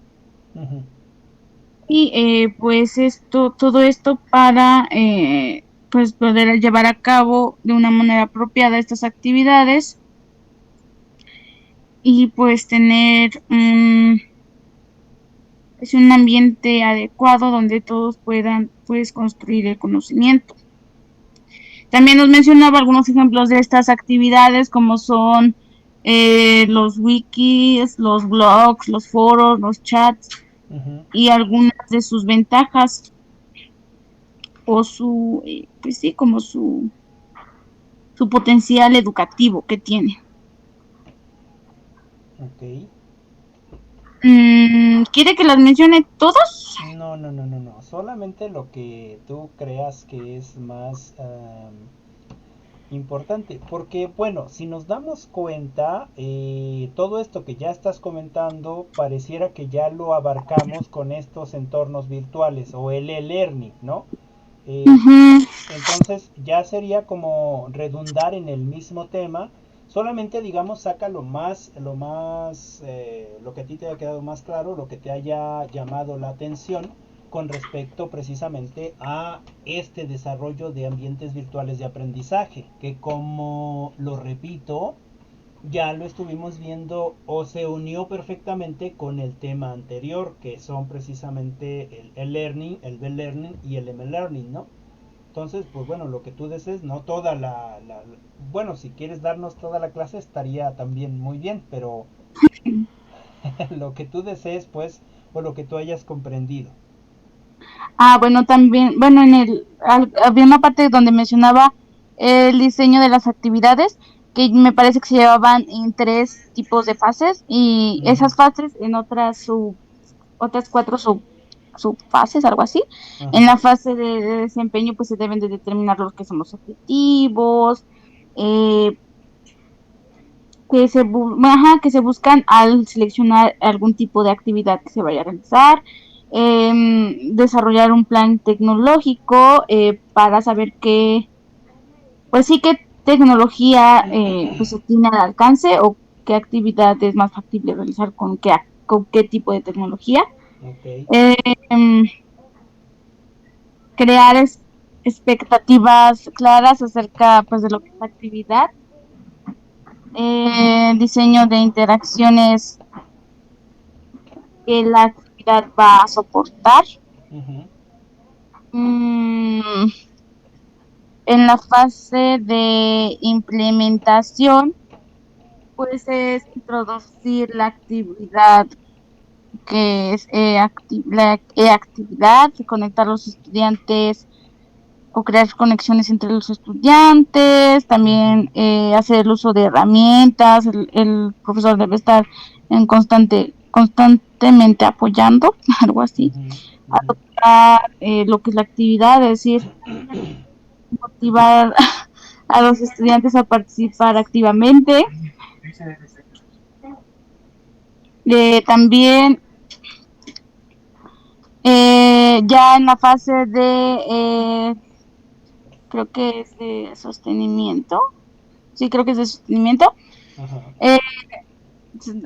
Ujú. Y pues todo esto para pues poder llevar a cabo de una manera apropiada estas actividades y pues tener es un ambiente adecuado donde todos puedan pues construir el conocimiento. También nos mencionaba algunos ejemplos de estas actividades como son los wikis, los blogs, los foros, los chats Ujú. y algunas de sus ventajas o pues sí, como su potencial educativo que tiene. Ok. ¿Quiere que las mencione todas? No, no, no, no, no. Solamente lo que tú creas que es más importante. Porque, bueno, si nos damos cuenta, todo esto que ya estás comentando pareciera que ya lo abarcamos con estos entornos virtuales o el e-learning, ¿no? Eh, Uh-huh. entonces ya sería como redundar en el mismo tema. Solamente digamos saca lo que a ti te haya quedado más claro, lo que te haya llamado la atención con respecto precisamente a este desarrollo de ambientes virtuales de aprendizaje, que como lo repito, ya lo estuvimos viendo o se unió perfectamente con el tema anterior, que son precisamente el learning, el B-learning y el M-learning, ¿no? Entonces, pues bueno, lo que tú desees, no toda bueno, si quieres darnos toda la clase estaría también muy bien, pero lo que tú desees, pues, o lo que tú hayas comprendido. Bueno, también, bueno, había una parte donde mencionaba el diseño de las actividades, que me parece que se llevaban en 3 tipos de fases, y Ujú. esas fases en otras 4 subfases, algo así. En Ajá. la fase de desempeño, pues se deben de determinar los que son los objetivos, eh, que se buscan al seleccionar algún tipo de actividad que se vaya a realizar, desarrollar un plan tecnológico para saber pues sí, qué tecnología pues se tiene al alcance o qué actividad es más factible realizar con qué tipo de tecnología. Ok. Eh, em, Crear expectativas claras acerca pues de lo que es la actividad, diseño de interacciones que la actividad va a soportar. Ujú. Mm, en la fase de implementación, pues es introducir la actividad que es la e-actividad, conectar a los estudiantes o crear conexiones entre los estudiantes, Ujú. también hacer el uso de herramientas, el profesor debe estar constantemente apoyando, algo así, Ujú. Ujú. adoptar lo que es la actividad, es decir, motivar a los estudiantes a participar activamente. También ya en la fase de, creo que es de sostenimiento, sí, creo que es de sostenimiento. Ajá. Eh,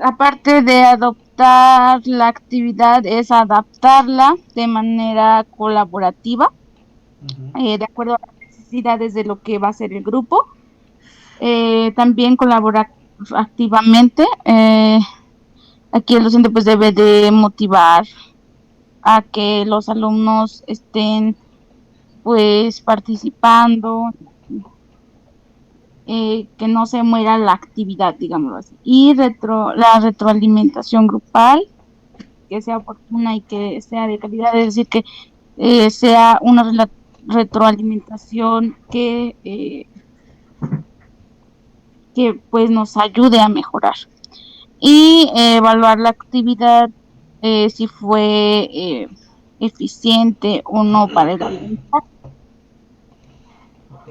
Aparte de adoptar la actividad, es adaptarla de manera colaborativa, Ujú. de acuerdo a las necesidades de lo que va a ser el grupo. También colaborar activamente. Aquí el docente pues debe de motivar a que los alumnos estén pues participando, que no se muera la actividad, digámoslo así. Y la retroalimentación grupal, que sea oportuna y que sea de calidad, es decir, que sea una retroalimentación que pues nos ayude a mejorar. Y evaluar la actividad si fue eficiente o no para el aprendizaje. Ok.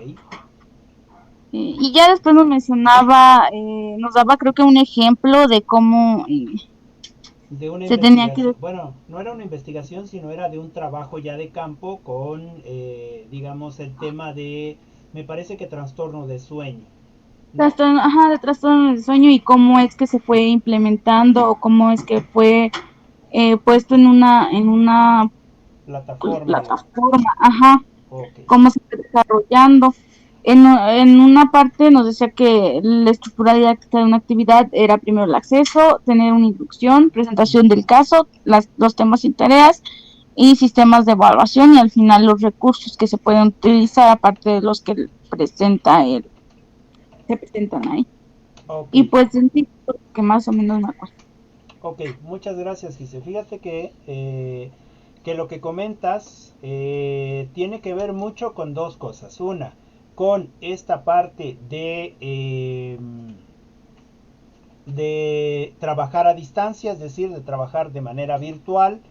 Y ya después nos daba creo que un ejemplo de cómo De una se tenía que... investigación, bueno, no era una investigación, sino era de un trabajo ya de campo con, digamos, el tema de, me parece que trastorno de sueño, ¿no? de trastorno del sueño y cómo es que se fue implementando o cómo es que fue puesto en una Plataforma, digamos. plataforma, ajá, Ok, cómo se fue desarrollando. En una parte nos decía que la estructura didáctica de una actividad era primero el acceso, tener una inducción, presentación del caso, los temas y tareas y sistemas de evaluación y al final los recursos que se pueden utilizar aparte de los que se presentan ahí. ok, Y pues en sí, que más o menos me acuerdo. ok, muchas gracias, Gise. Fíjate que lo que comentas tiene que ver mucho con dos cosas. Una, con esta parte de trabajar a distancia, es decir, de trabajar de manera virtual.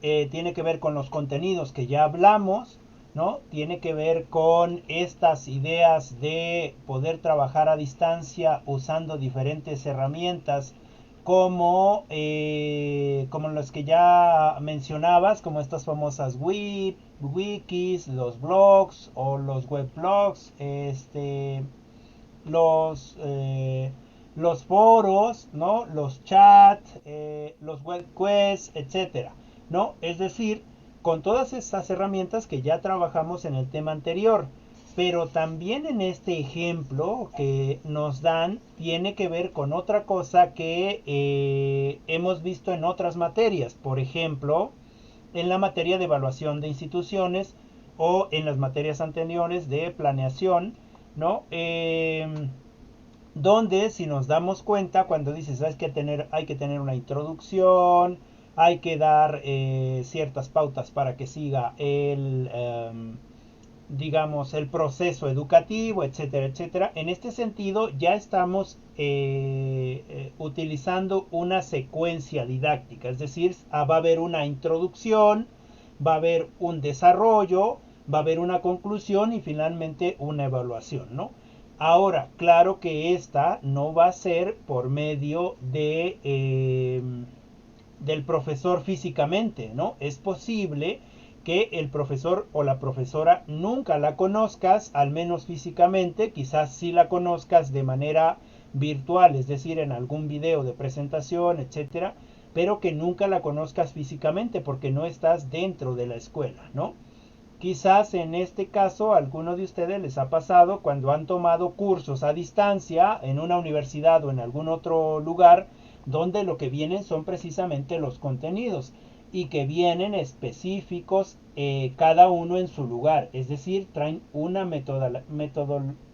Tiene que ver con los contenidos que ya hablamos, ¿no? Tiene que ver con estas ideas de poder trabajar a distancia usando diferentes herramientas como las que ya mencionabas, como estas famosas wikis, los blogs o los webblogs, los, eh, los foros, ¿no? Los chats, los web quests, etcétera, ¿no? Es decir, con todas estas herramientas que ya trabajamos en el tema anterior. Pero también en este ejemplo que nos dan tiene que ver con otra cosa que hemos visto en otras materias. Por ejemplo, en la materia de evaluación de instituciones o en las materias anteriores de planeación, ¿no? Donde si nos damos cuenta cuando dices hay que tener una introducción, hay que dar ciertas pautas para que siga digamos, el proceso educativo, etcétera, etcétera. En este sentido ya estamos utilizando una secuencia didáctica, es decir, va a haber una introducción, va a haber un desarrollo, va a haber una conclusión y finalmente una evaluación, ¿no? Ahora, claro que esta no va a ser por medio del profesor físicamente, ¿no? Es posible que el profesor o la profesora nunca la conozcas, al menos físicamente, quizás sí la conozcas de manera virtual, es decir, en algún video de presentación, etcétera, pero que nunca la conozcas físicamente porque no estás dentro de la escuela, ¿no? Quizás en este caso a alguno de ustedes les ha pasado cuando han tomado cursos a distancia en una universidad o en algún otro lugar donde lo que vienen son precisamente los contenidos y que vienen específicos cada uno en su lugar, es decir, traen una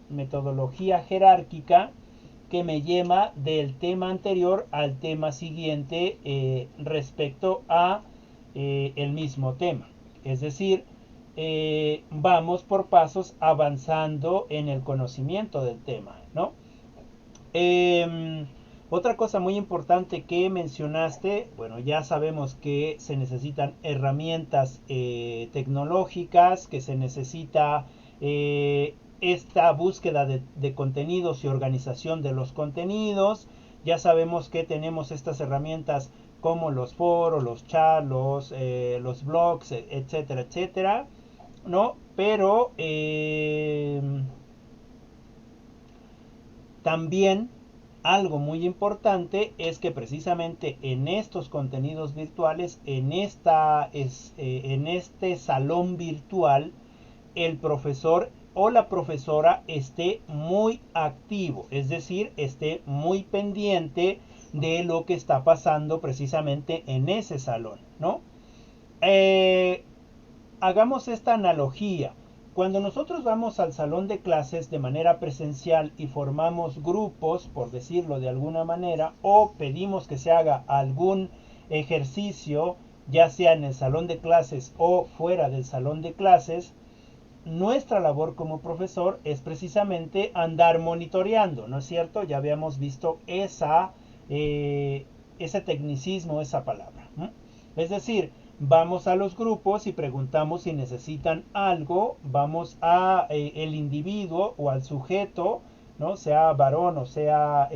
metodología jerárquica que me lleva del tema anterior al tema siguiente respecto a el mismo tema. Es decir, vamos por pasos avanzando en el conocimiento del tema, ¿no? Otra cosa muy importante que mencionaste, bueno, ya sabemos que se necesitan herramientas tecnológicas, que se necesita esta búsqueda de contenidos y organización de los contenidos. Ya sabemos que tenemos estas herramientas como los foros, los chats, los blogs, etcétera, etcétera, ¿no? Pero también algo muy importante es que precisamente en estos contenidos virtuales, en este salón virtual, el profesor o la profesora esté muy activo, es decir, esté muy pendiente de lo que está pasando precisamente en ese salón, ¿no? Eh, Hagamos esta analogía. Cuando nosotros vamos al salón de clases de manera presencial y formamos grupos, por decirlo de alguna manera, o pedimos que se haga algún ejercicio, ya sea en el salón de clases o fuera del salón de clases, nuestra labor como profesor es precisamente andar monitoreando, ¿no es cierto? Ya habíamos visto ese tecnicismo, esa palabra, ¿no? Es decir, vamos a los grupos y preguntamos si necesitan algo, vamos a el individuo o al sujeto, ¿no? Sea varón o sea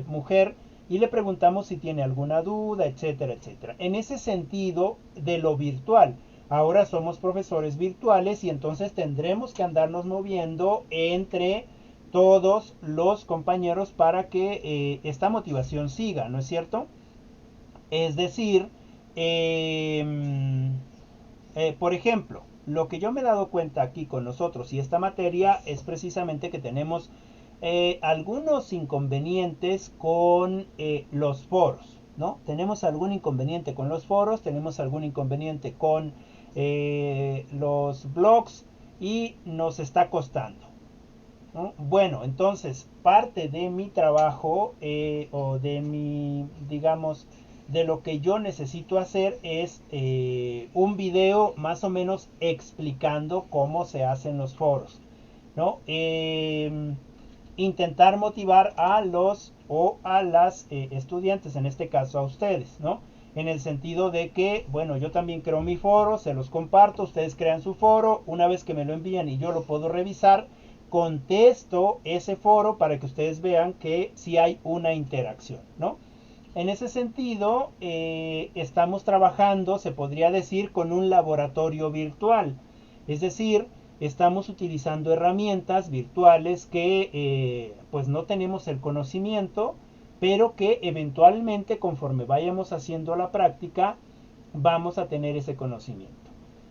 mujer, y le preguntamos si tiene alguna duda, etcétera, etcétera. En ese sentido de lo virtual, ahora somos profesores virtuales y entonces tendremos que andarnos moviendo entre todos los compañeros para que esta motivación siga, ¿no es cierto? Es decir, eh, por ejemplo, lo que yo me he dado cuenta aquí con nosotros y esta materia es precisamente que tenemos algunos inconvenientes con los foros, ¿no? Tenemos algún inconveniente con los foros, tenemos algún inconveniente con los blogs y nos está costando, ¿no? Bueno, entonces parte de mi trabajo o de mi, digamos, de lo que yo necesito hacer es un video más o menos explicando cómo se hacen los foros, ¿no? Intentar motivar a los o a las estudiantes, en este caso a ustedes, ¿no? En el sentido de que, bueno, yo también creo mi foro, se los comparto, ustedes crean su foro, una vez que me lo envían y yo lo puedo revisar, contesto ese foro para que ustedes vean que sí hay una interacción, ¿no? En ese sentido, estamos trabajando, se podría decir, con un laboratorio virtual. Es decir, estamos utilizando herramientas virtuales que pues no tenemos el conocimiento, pero que eventualmente conforme vayamos haciendo la práctica, vamos a tener ese conocimiento.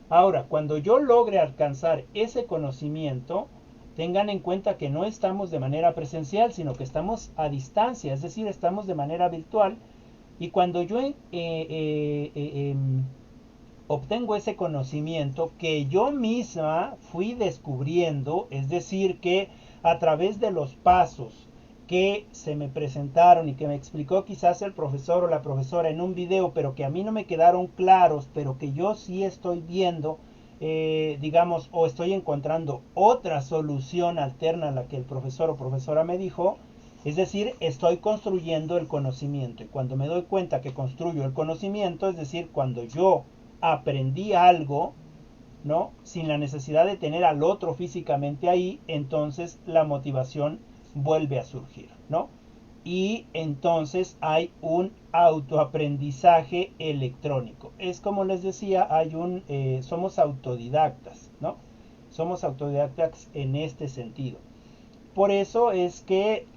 Ahora, cuando yo logre alcanzar ese conocimiento, tengan en cuenta que no estamos de manera presencial, sino que estamos a distancia, es decir, estamos de manera virtual. Y cuando yo obtengo ese conocimiento que yo misma fui descubriendo, es decir, que a través de los pasos que se me presentaron y que me explicó quizás el profesor o la profesora en un video, pero que a mí no me quedaron claros, pero que yo sí estoy viendo, digamos, o estoy encontrando otra solución alterna a la que el profesor o profesora me dijo, es decir, estoy construyendo el conocimiento. Y cuando me doy cuenta que construyo el conocimiento, es decir, cuando yo aprendí algo, ¿no? Sin la necesidad de tener al otro físicamente ahí, entonces la motivación vuelve a surgir, ¿no? Y entonces hay un autoaprendizaje electrónico. Es como les decía, somos autodidactas, ¿no? Somos autodidactas en este sentido. Por eso es que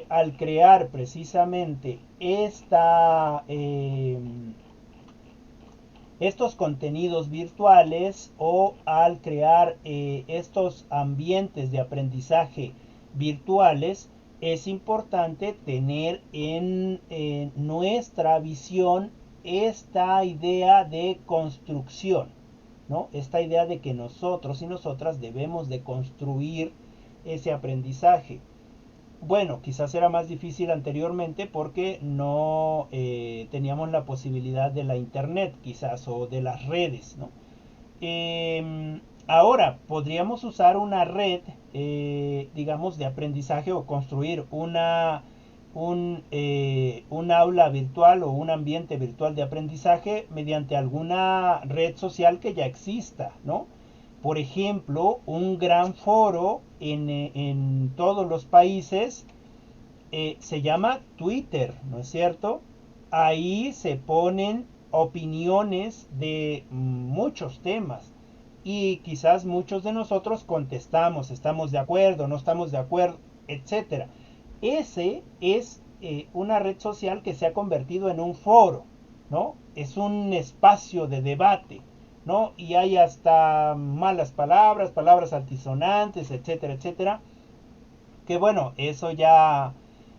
al crear precisamente estos contenidos virtuales o al crear estos ambientes de aprendizaje virtuales, es importante tener en nuestra visión esta idea de construcción, ¿no? Esta idea de que nosotros y nosotras debemos de construir ese aprendizaje. Bueno, quizás era más difícil anteriormente porque no teníamos la posibilidad de la internet, quizás, o de las redes, ¿no? Ahora, podríamos usar una red, digamos, de aprendizaje o construir un aula virtual o un ambiente virtual de aprendizaje mediante alguna red social que ya exista, ¿no? Por ejemplo, un gran foro en todos los países se llama Twitter, ¿no es cierto? Ahí se ponen opiniones de muchos temas y quizás muchos de nosotros contestamos, estamos de acuerdo, no estamos de acuerdo, etcétera. Ese es una red social que se ha convertido en un foro, ¿no? Es un espacio de debate, ¿no? Y hay hasta malas palabras, palabras altisonantes, etcétera, etcétera. Que bueno, eso ya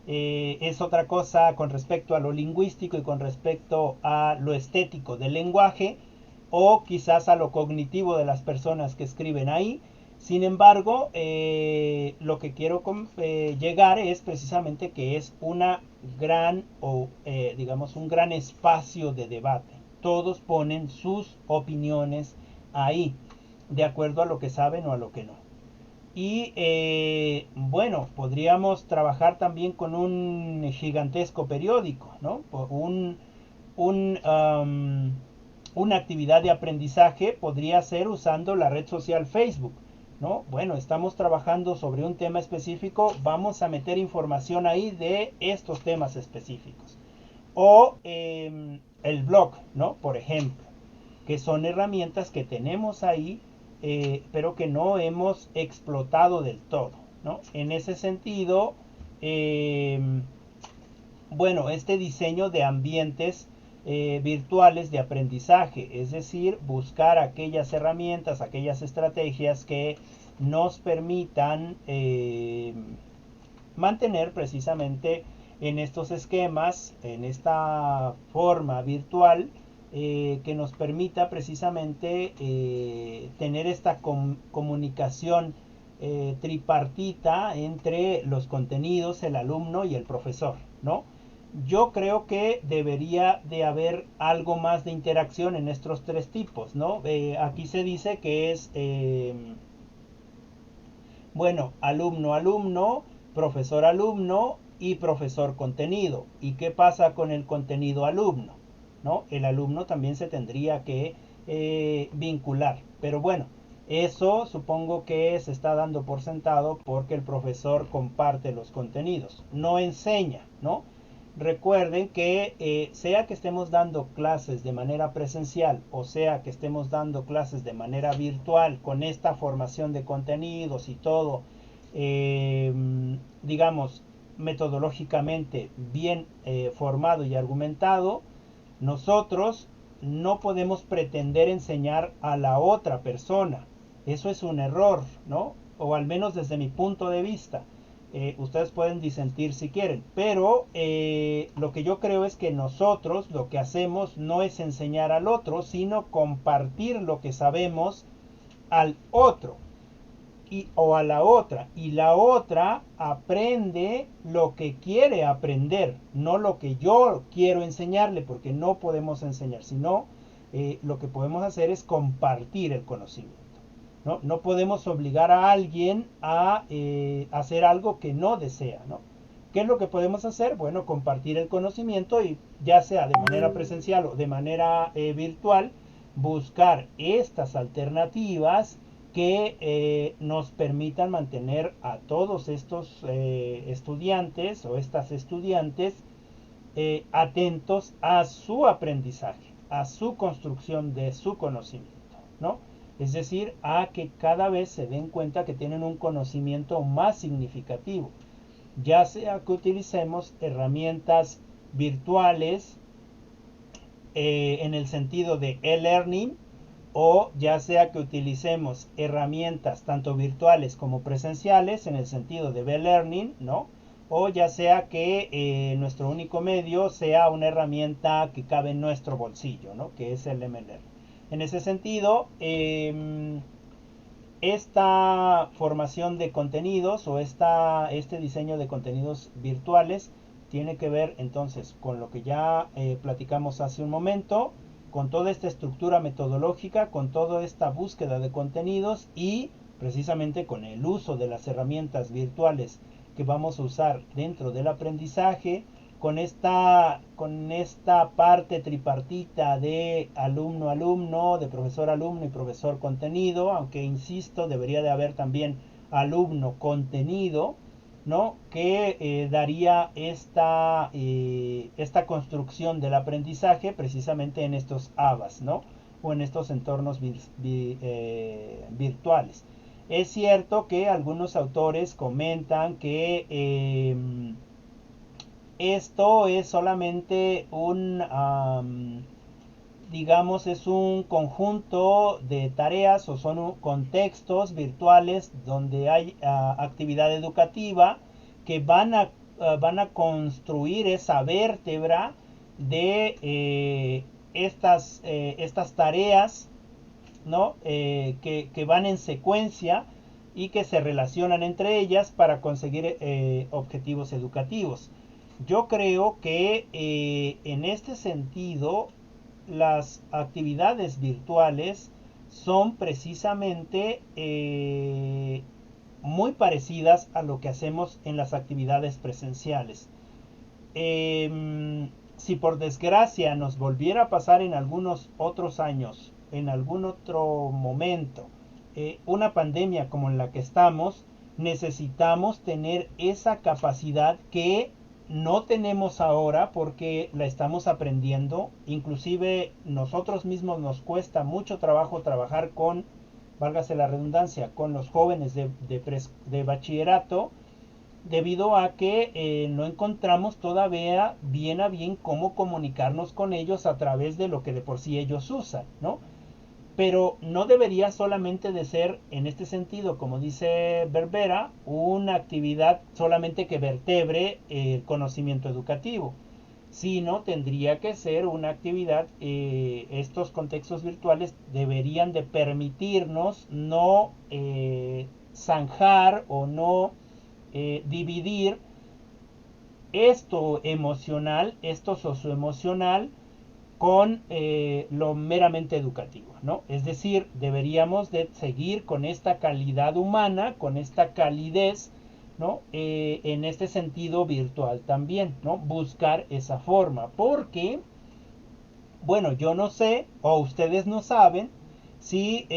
es otra cosa con respecto a lo lingüístico y con respecto a lo estético del lenguaje o quizás a lo cognitivo de las personas que escriben ahí. Sin embargo, lo que quiero llegar es precisamente que es una gran o digamos un gran espacio de debate. Todos ponen sus opiniones ahí, de acuerdo a lo que saben o a lo que no. Y bueno, podríamos trabajar también con un gigantesco periódico, ¿no? Un una actividad de aprendizaje podría ser usando la red social Facebook, ¿no? Bueno, estamos trabajando sobre un tema específico, vamos a meter información ahí de estos temas específicos. O el blog, ¿no? Por ejemplo, que son herramientas que tenemos ahí, pero que no hemos explotado del todo, ¿no? En ese sentido, bueno, este diseño de ambientes virtuales de aprendizaje, es decir, buscar aquellas herramientas, aquellas estrategias que nos permitan mantener precisamente en estos esquemas, en esta forma virtual, que nos permita precisamente tener esta comunicación tripartita entre los contenidos, el alumno y el profesor, ¿no? Yo creo que debería de haber algo más de interacción en estos tres tipos, ¿no? Aquí se dice que es, bueno, alumno-alumno, profesor-alumno y profesor-contenido. ¿Y qué pasa con el contenido-alumno? ¿No? El alumno también se tendría que vincular. Pero bueno, eso supongo que se está dando por sentado porque el profesor comparte los contenidos, no enseña, ¿no? Recuerden que sea que estemos dando clases de manera presencial o sea que estemos dando clases de manera virtual con esta formación de contenidos y todo, digamos, metodológicamente bien formado y argumentado, nosotros no podemos pretender enseñar a la otra persona. Eso es un error, ¿no? O al menos desde mi punto de vista. Ustedes pueden disentir si quieren, pero lo que yo creo es que nosotros lo que hacemos no es enseñar al otro, sino compartir lo que sabemos al otro o a la otra, y la otra aprende lo que quiere aprender, no lo que yo quiero enseñarle, porque no podemos enseñar, sino lo que podemos hacer es compartir el conocimiento. ¿No? No podemos obligar a alguien a hacer algo que no desea, ¿no? ¿Qué es lo que podemos hacer? Bueno, compartir el conocimiento y ya sea de manera presencial o de manera virtual, buscar estas alternativas que nos permitan mantener a todos estos estudiantes o estas estudiantes atentos a su aprendizaje, a su construcción de su conocimiento, ¿no? Es decir, a que cada vez se den cuenta que tienen un conocimiento más significativo, ya sea que utilicemos herramientas virtuales en el sentido de e-learning, o ya sea que utilicemos herramientas tanto virtuales como presenciales en el sentido de e-learning, ¿no? O ya sea que nuestro único medio sea una herramienta que cabe en nuestro bolsillo, ¿no? Que es el MLR. En ese sentido, esta formación de contenidos o este diseño de contenidos virtuales tiene que ver entonces con lo que ya platicamos hace un momento, con toda esta estructura metodológica, con toda esta búsqueda de contenidos y precisamente con el uso de las herramientas virtuales que vamos a usar dentro del aprendizaje, con esta parte tripartita de alumno-alumno, de profesor-alumno y profesor-contenido, aunque insisto, debería de haber también alumno-contenido, ¿no? Que daría esta construcción del aprendizaje precisamente en estos ABAs, ¿no? O en estos entornos virtuales. Es cierto que algunos autores comentan que esto es solamente digamos, es un conjunto de tareas o son contextos virtuales donde hay actividad educativa que van a construir esa vértebra de estas tareas, ¿no? Que van en secuencia y que se relacionan entre ellas para conseguir objetivos educativos. Yo creo que en este sentido las actividades virtuales son precisamente muy parecidas a lo que hacemos en las actividades presenciales. si por desgracia nos volviera a pasar en algunos otros años, en algún otro momento, una pandemia como en la que estamos, necesitamos tener esa capacidad que no tenemos ahora porque la estamos aprendiendo. Inclusive nosotros mismos nos cuesta mucho trabajo trabajar con, válgase la redundancia, con los jóvenes de bachillerato, debido a que no encontramos todavía bien a bien cómo comunicarnos con ellos a través de lo que de por sí ellos usan, ¿no? Pero no debería solamente de ser, en este sentido, como dice Berbera, una actividad solamente que vertebre el conocimiento educativo, sino tendría que ser una actividad, estos contextos virtuales deberían de permitirnos no zanjar o no dividir esto emocional, esto socioemocional, con lo meramente educativo, ¿no? Es decir, deberíamos de seguir con esta calidad humana, con esta calidez, ¿no? En este sentido virtual también, ¿no? Buscar esa forma, porque, bueno, yo no sé, o ustedes no saben, si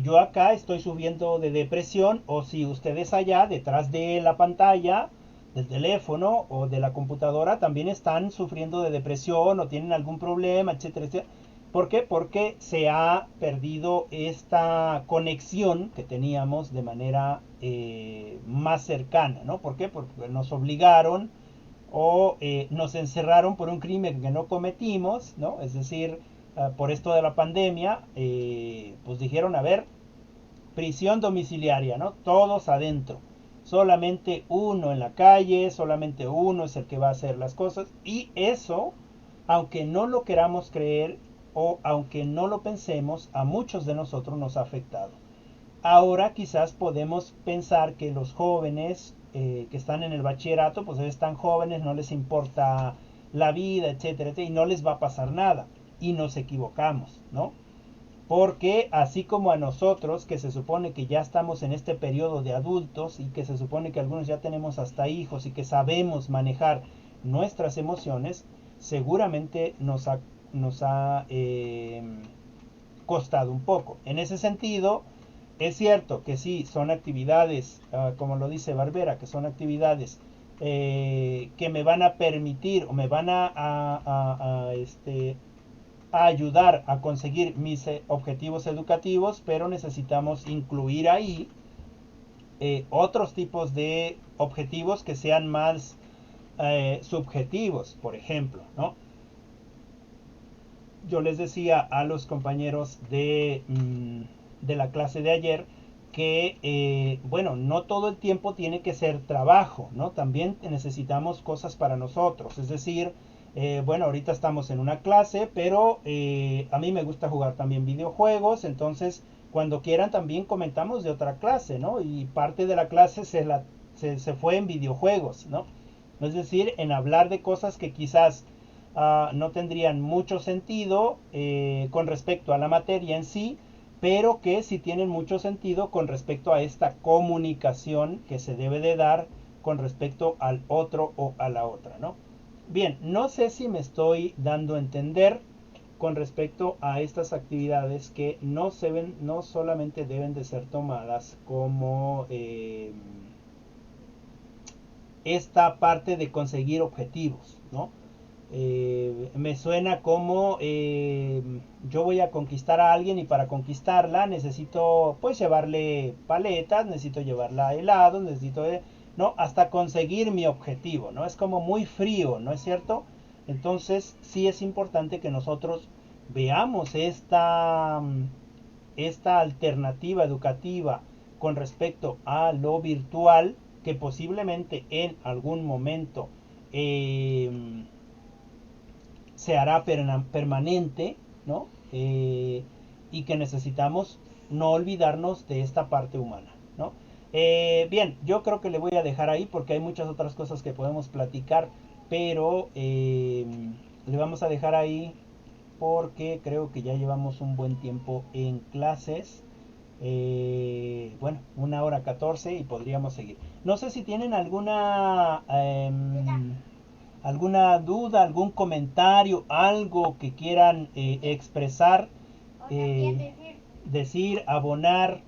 yo acá estoy subiendo de depresión o si ustedes allá detrás de la pantalla del teléfono o de la computadora también están sufriendo de depresión o tienen algún problema, etcétera, etcétera. ¿Por qué? Porque se ha perdido esta conexión que teníamos de manera más cercana, ¿no? ¿Por qué? Porque nos obligaron o nos encerraron por un crimen que no cometimos, ¿no? Es decir, por esto de la pandemia, pues dijeron, a ver, prisión domiciliaria, ¿no? Todos adentro. Solamente uno en la calle, solamente uno es el que va a hacer las cosas. Y eso, aunque no lo queramos creer o aunque no lo pensemos, a muchos de nosotros nos ha afectado. Ahora quizás podemos pensar que los jóvenes que están en el bachillerato, pues están jóvenes, no les importa la vida, etcétera, etcétera, y no les va a pasar nada. Y nos equivocamos, ¿no? Porque así como a nosotros, que se supone que ya estamos en este periodo de adultos y que se supone que algunos ya tenemos hasta hijos y que sabemos manejar nuestras emociones, seguramente nos ha costado un poco. En ese sentido, es cierto que sí, son actividades, como lo dice Barbera, que son actividades que me van a permitir o me van a ayudar a conseguir mis objetivos educativos, pero necesitamos incluir ahí otros tipos de objetivos que sean más subjetivos, por ejemplo, ¿no? Yo les decía a los compañeros de la clase de ayer que, bueno, no todo el tiempo tiene que ser trabajo, ¿no? También necesitamos cosas para nosotros, es decir, bueno, ahorita estamos en una clase, pero a mí me gusta jugar también videojuegos, entonces cuando quieran también comentamos de otra clase, ¿no? Y parte de la clase se fue en videojuegos, ¿no? Es decir, en hablar de cosas que quizás no tendrían mucho sentido con respecto a la materia en sí, pero que sí tienen mucho sentido con respecto a esta comunicación que se debe de dar con respecto al otro o a la otra, ¿no? Bien, no sé si me estoy dando a entender con respecto a estas actividades que no solamente deben de ser tomadas como esta parte de conseguir objetivos, ¿no? Me suena como yo voy a conquistar a alguien y para conquistarla necesito pues llevarle paletas, necesito llevarla a helados, necesito no, hasta conseguir mi objetivo, ¿no? Es como muy frío, ¿no es cierto? Entonces sí es importante que nosotros veamos esta alternativa educativa con respecto a lo virtual que posiblemente en algún momento se hará permanente, ¿no? Y que necesitamos no olvidarnos de esta parte humana, ¿no? Bien, yo creo que le voy a dejar ahí porque hay muchas otras cosas que podemos platicar, pero le vamos a dejar ahí porque creo que ya llevamos un buen tiempo en clases. Bueno, 1 hora 14 y podríamos seguir. No sé si tienen ¿Alguna duda, algún comentario, algo que quieran expresar, decir, abonar,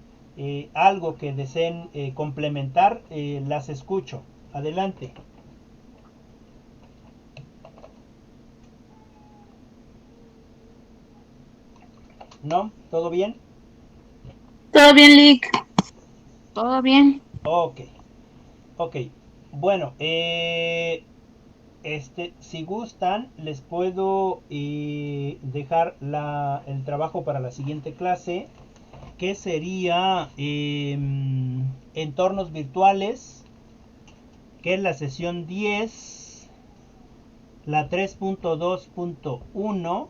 algo que deseen complementar? Las escucho. Adelante. ¿No? ¿Todo bien? Todo bien, Lick. Todo bien. Ok. Ok. Bueno, si gustan, les puedo dejar el trabajo para la siguiente clase, que sería entornos virtuales, que es la sesión 10, la 3.2.1,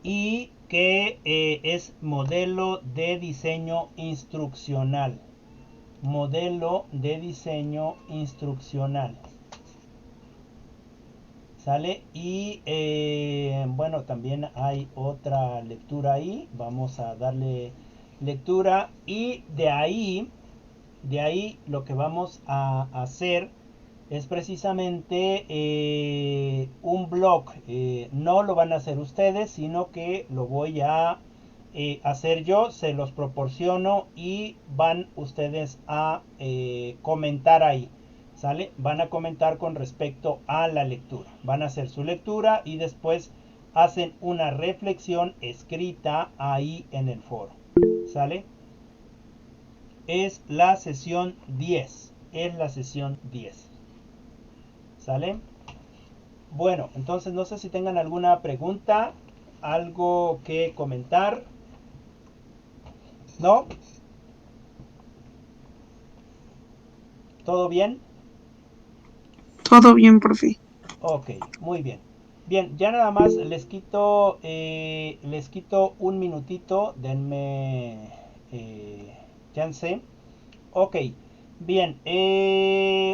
y que es modelo de diseño instruccional. Modelo de diseño instruccional. ¿Sale? Y bueno, también hay otra lectura ahí. Vamos a darle lectura. Y de ahí lo que vamos a hacer es precisamente un blog. No lo van a hacer ustedes, sino que lo voy a hacer yo. Se los proporciono y van ustedes a comentar ahí. ¿Sale? Van a comentar con respecto a la lectura. Van a hacer su lectura y después hacen una reflexión escrita ahí en el foro. ¿Sale? Es la sesión 10. Es la sesión 10. ¿Sale? Bueno, entonces no sé si tengan alguna pregunta, algo que comentar. ¿No? ¿Todo bien? Todo bien, profe. Ok, muy bien. Bien, ya nada más les quito un minutito, denme chance. Ok, bien,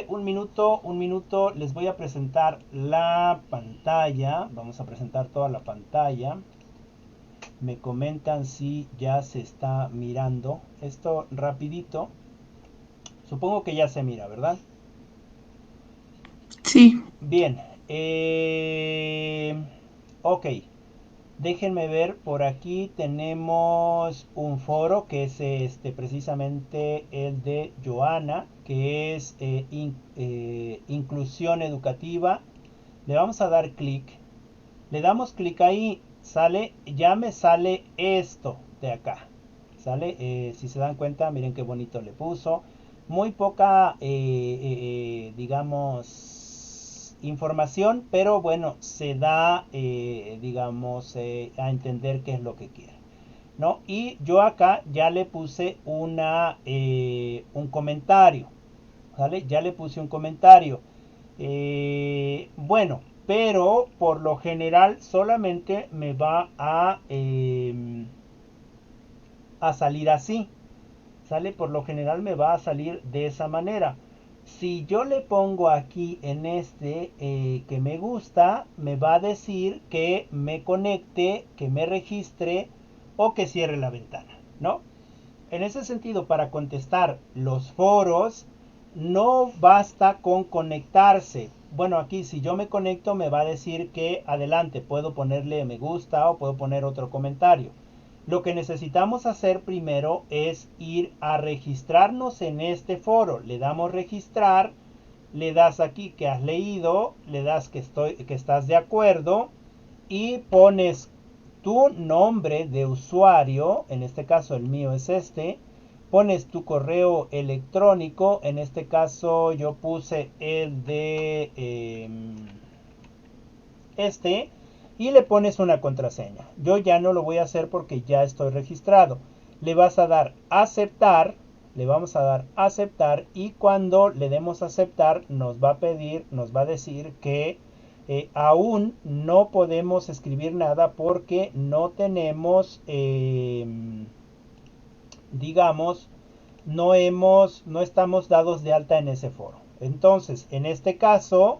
un minuto, les voy a presentar la pantalla. Vamos a presentar toda la pantalla. Me comentan si ya se está mirando. Esto rapidito. Supongo que ya se mira, ¿verdad? Sí, Bien, ok. Déjenme ver, por aquí tenemos un foro que es precisamente el de Joana, que es inclusión educativa. Le vamos a dar clic. Le damos clic ahí, sale, ya me sale esto de acá. ¿Sale? Si se dan cuenta, miren qué bonito le puso. Muy poca, digamos, información, pero bueno, se da, digamos, a entender qué es lo que quiere. ¿No? Y yo acá ya le puse un comentario. ¿Sale? Ya le puse un comentario. Bueno, pero por lo general solamente me va a salir así. ¿Sale? Por lo general me va a salir de esa manera. Si yo le pongo aquí en que me gusta, me va a decir que me conecte, que me registre o que cierre la ventana, ¿no? En ese sentido, para contestar los foros, no basta con conectarse. Bueno, aquí si yo me conecto me va a decir que adelante, puedo ponerle me gusta o puedo poner otro comentario. Lo que necesitamos hacer primero es ir a registrarnos en este foro. Le damos registrar, le das aquí que has leído, le das que estás de acuerdo y pones tu nombre de usuario, en este caso el mío es pones tu correo electrónico, en este caso yo puse el de y le pones una contraseña. Yo ya no lo voy a hacer porque ya estoy registrado. Le vas a dar aceptar, le vamos a dar aceptar y cuando le demos aceptar nos va a pedir, nos va a decir que aún no podemos escribir nada porque no tenemos, digamos, no estamos dados de alta en ese foro. Entonces, en este caso,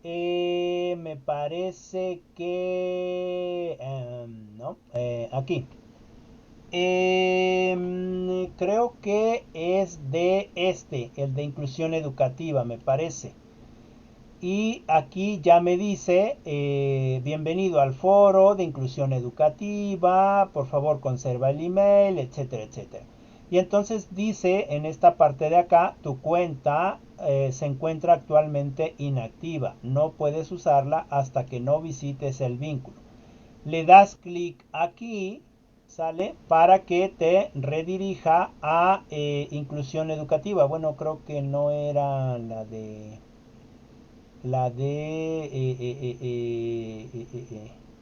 me parece que... no, aquí. Creo que es de el de inclusión educativa, me parece. Y aquí ya me dice, bienvenido al foro de inclusión educativa, por favor conserva el email, etcétera, etcétera. Y entonces dice en esta parte de acá, tu cuenta se encuentra actualmente inactiva, no puedes usarla hasta que no visites el vínculo. Le das clic aquí, ¿sale? Para que te redirija a inclusión educativa. Bueno, creo que no era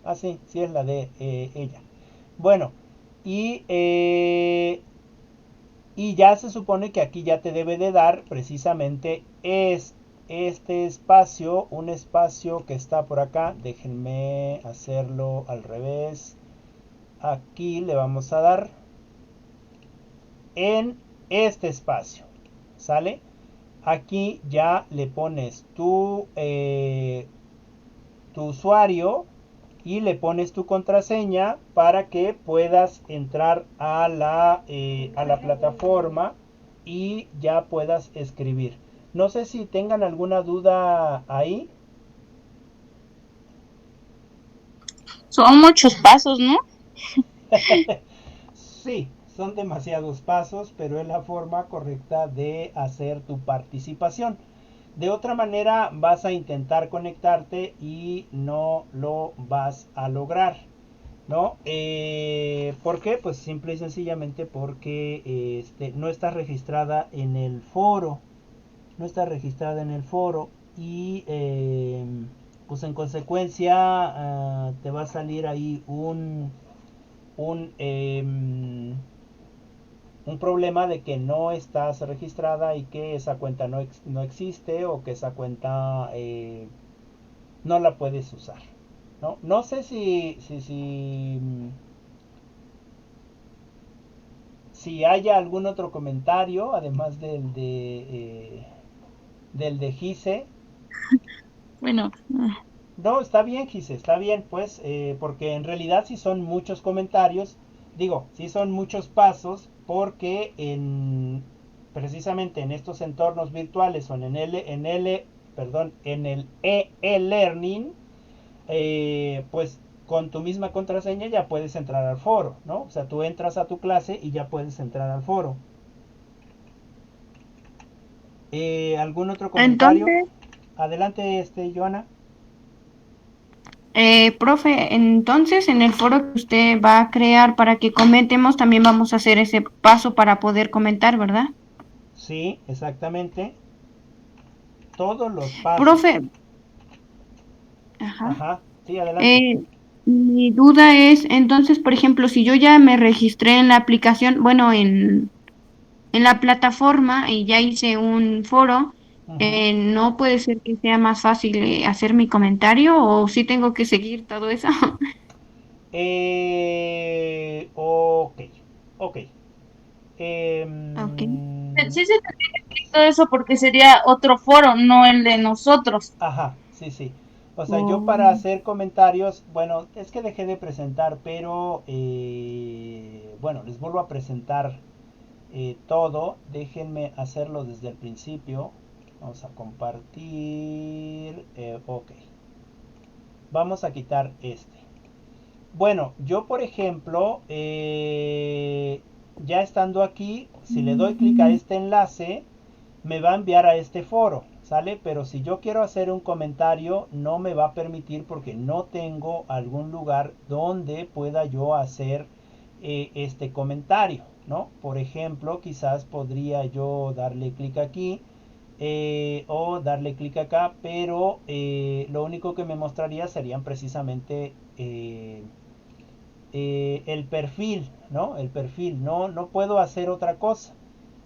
ah, sí, sí es la de ella. Bueno, y, y ya se supone que aquí ya te debe de dar precisamente este espacio, un espacio que está por acá. Déjenme hacerlo al revés. Aquí le vamos a dar en este espacio, ¿sale? Aquí ya le pones tu usuario y le pones tu contraseña para que puedas entrar a la plataforma y ya puedas escribir. No sé si tengan alguna duda ahí. Son muchos pasos, ¿no? Sí, son demasiados pasos, pero es la forma correcta de hacer tu participación. De otra manera vas a intentar conectarte y no lo vas a lograr, ¿no? ¿Por qué? Pues simple y sencillamente porque no está registrada en el foro. No está registrada en el foro y pues en consecuencia te va a salir ahí un, un problema de que no estás registrada y que esa cuenta no existe o que esa cuenta no la puedes usar. No sé si haya algún otro comentario además del de Gise. Bueno, No, está bien, Gise, está bien, pues, porque en realidad sí son muchos comentarios, digo, sí son muchos pasos, porque precisamente en estos entornos virtuales o en el e-learning, pues con tu misma contraseña ya puedes entrar al foro, ¿no? O sea, tú entras a tu clase y ya puedes entrar al foro. ¿Algún otro comentario? Entonces, Adelante, Joana. profe, entonces en el foro que usted va a crear para que comentemos, también vamos a hacer ese paso para poder comentar, ¿verdad? Sí, exactamente. Todos los pasos. Profe, ajá. Ajá, sí, adelante. Eh, Mi duda es, entonces, por ejemplo, si yo ya me registré en la aplicación, bueno, en la plataforma y ya hice un foro, Ujú. ¿no puede ser que sea más fácil hacer mi comentario o sí tengo que seguir todo eso? Ok, ok. Ok. sí se tendría que explicar todo eso porque sería otro foro, no el de nosotros. Ajá, sí, sí. O sea, yo para Oh, hacer comentarios, bueno, es que dejé de presentar, pero bueno, les vuelvo a presentar todo. Déjenme hacerlo desde el principio. Vamos a compartir. Ok. Vamos a quitar este. Bueno, yo por ejemplo, ya estando aquí, si le doy clic a este enlace, me va a enviar a este foro, ¿sale? Pero si yo quiero hacer un comentario, no me va a permitir porque no tengo algún lugar donde pueda yo hacer este comentario, ¿no? Por ejemplo, quizás podría yo darle clic aquí o darle clic acá, pero lo único que me mostraría serían precisamente el perfil, ¿no? El perfil, no puedo hacer otra cosa.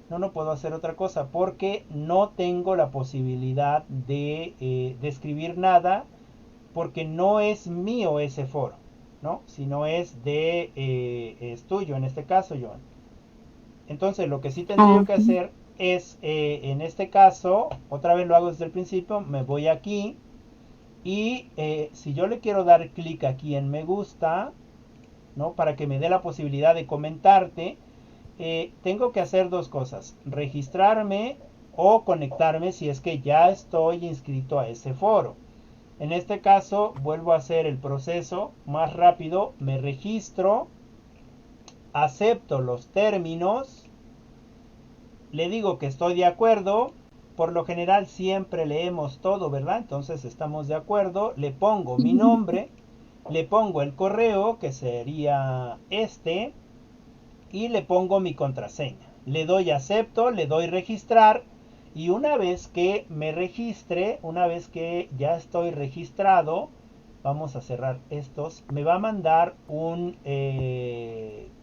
No puedo hacer otra cosa porque no tengo la posibilidad de escribir nada porque no es mío ese foro, ¿no? Sino es tuyo en este caso, John. Entonces lo que sí tendría que ok. hacer es, en este caso, otra vez lo hago desde el principio, me voy aquí y si yo le quiero dar clic aquí en me gusta, ¿no? Para que me dé la posibilidad de comentarte, tengo que hacer dos cosas, registrarme o conectarme si es que ya estoy inscrito a ese foro. En este caso vuelvo a hacer el proceso más rápido, me registro, acepto los términos, le digo que estoy de acuerdo, por lo general siempre leemos todo, ¿verdad? Entonces estamos de acuerdo, le pongo mi nombre, le pongo el correo que sería este y le pongo mi contraseña. Le doy acepto, le doy registrar y una vez que me registre, una vez que ya estoy registrado, vamos a cerrar estos, me va a mandar un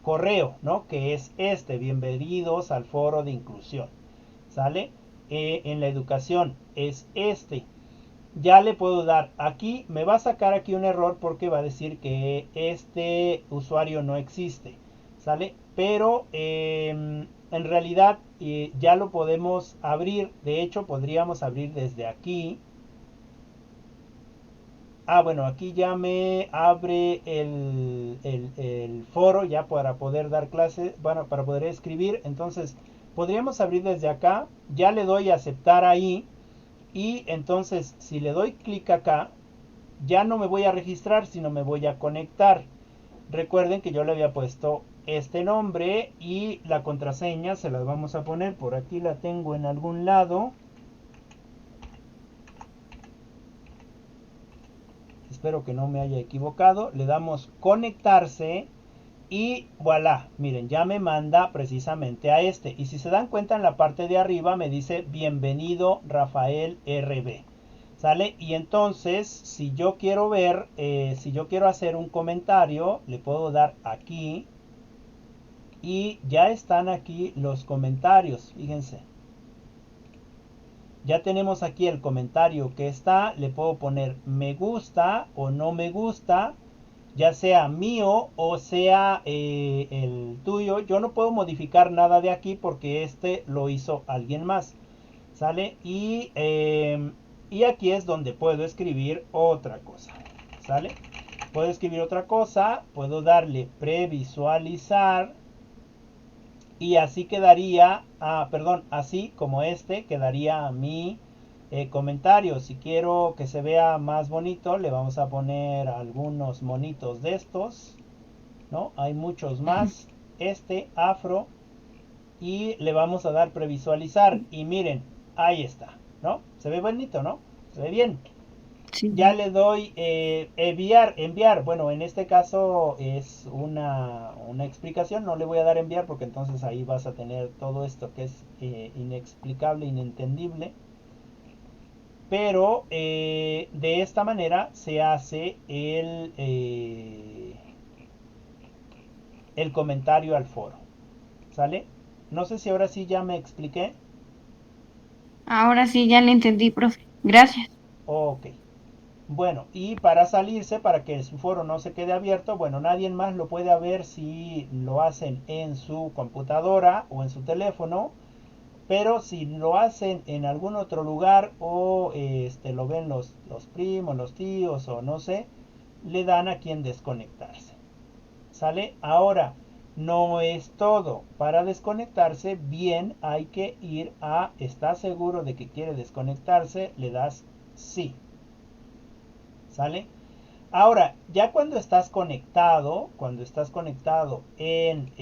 correo, ¿no? Que es este, bienvenidos al foro de inclusión, ¿sale? En la educación es este. Ya le puedo dar aquí, me va a sacar aquí un error porque va a decir que este usuario no existe, ¿sale? Pero en realidad ya lo podemos abrir, de hecho podríamos abrir desde aquí. Bueno, aquí ya me abre el foro ya para poder dar clase, bueno, para poder escribir. Entonces, podríamos abrir desde acá. Ya le doy a aceptar ahí. Y entonces, si le doy clic acá, ya no me voy a registrar, sino me voy a conectar. Recuerden que yo le había puesto este nombre y la contraseña se las vamos a poner. Por aquí la tengo en algún lado. Espero que no me haya equivocado. Le damos conectarse y voilà, miren, ya me manda precisamente a este. Y si se dan cuenta, en la parte de arriba me dice bienvenido Rafael RB, ¿sale? Y entonces, si yo quiero ver, si yo quiero hacer un comentario, le puedo dar aquí y ya están aquí los comentarios, fíjense. Ya tenemos aquí el comentario que está, le puedo poner me gusta o no me gusta, ya sea mío o sea el tuyo. Yo no puedo modificar nada de aquí porque este lo hizo alguien más, ¿sale? Y aquí es donde puedo escribir otra cosa, ¿sale? Puedo escribir otra cosa, puedo darle previsualizar y así quedaría, perdón, así como este quedaría mi comentario. Si quiero que se vea más bonito, le vamos a poner algunos monitos de estos, ¿no? Hay muchos más, este afro, y le vamos a dar previsualizar y miren, ahí está, ¿no? Se ve bonito, ¿no? Se ve bien. Sí. Ya le doy enviar. Bueno, en este caso es una explicación. No le voy a dar enviar porque entonces ahí vas a tener todo esto que es inexplicable, inentendible. Pero de esta manera se hace el comentario al foro. ¿Sale? No sé si ahora sí ya me expliqué. Ahora sí, ya le entendí, profe. Gracias. Ok. Bueno, y para salirse, para que su foro no se quede abierto, bueno, nadie más lo puede ver si lo hacen en su computadora o en su teléfono, pero si lo hacen en algún otro lugar o lo ven los primos, los tíos o no sé, le dan aquí en desconectarse. ¿Sale? Ahora, no es todo. Para desconectarse, bien, hay que ir a, ¿está seguro de que quiere desconectarse? Le das sí. ¿Sale? Ahora, ya cuando estás conectado en,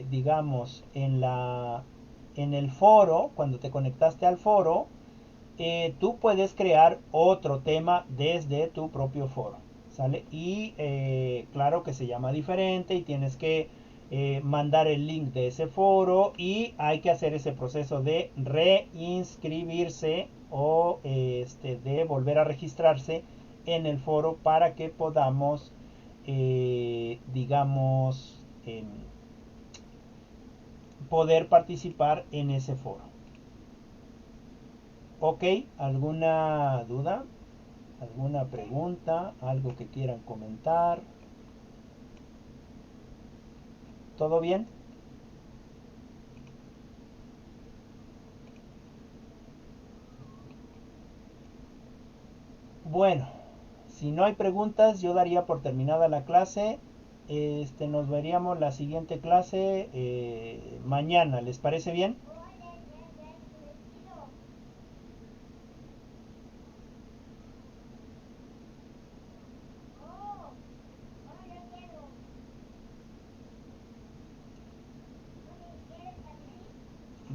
digamos, en el foro, cuando te conectaste al foro, tú puedes crear otro tema desde tu propio foro, ¿sale? Y claro que se llama diferente y tienes que mandar el link de ese foro y hay que hacer ese proceso de reinscribirse o de volver a registrarse en el foro para que podamos, digamos, poder participar en ese foro. Ok, ¿alguna duda? ¿Alguna pregunta? ¿Algo que quieran comentar? ¿Todo bien? Bueno, si no hay preguntas, yo daría por terminada la clase. Nos veríamos la siguiente clase mañana. ¿Les parece bien?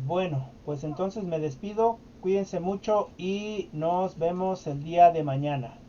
Bueno, pues entonces me despido, cuídense mucho y nos vemos el día de mañana.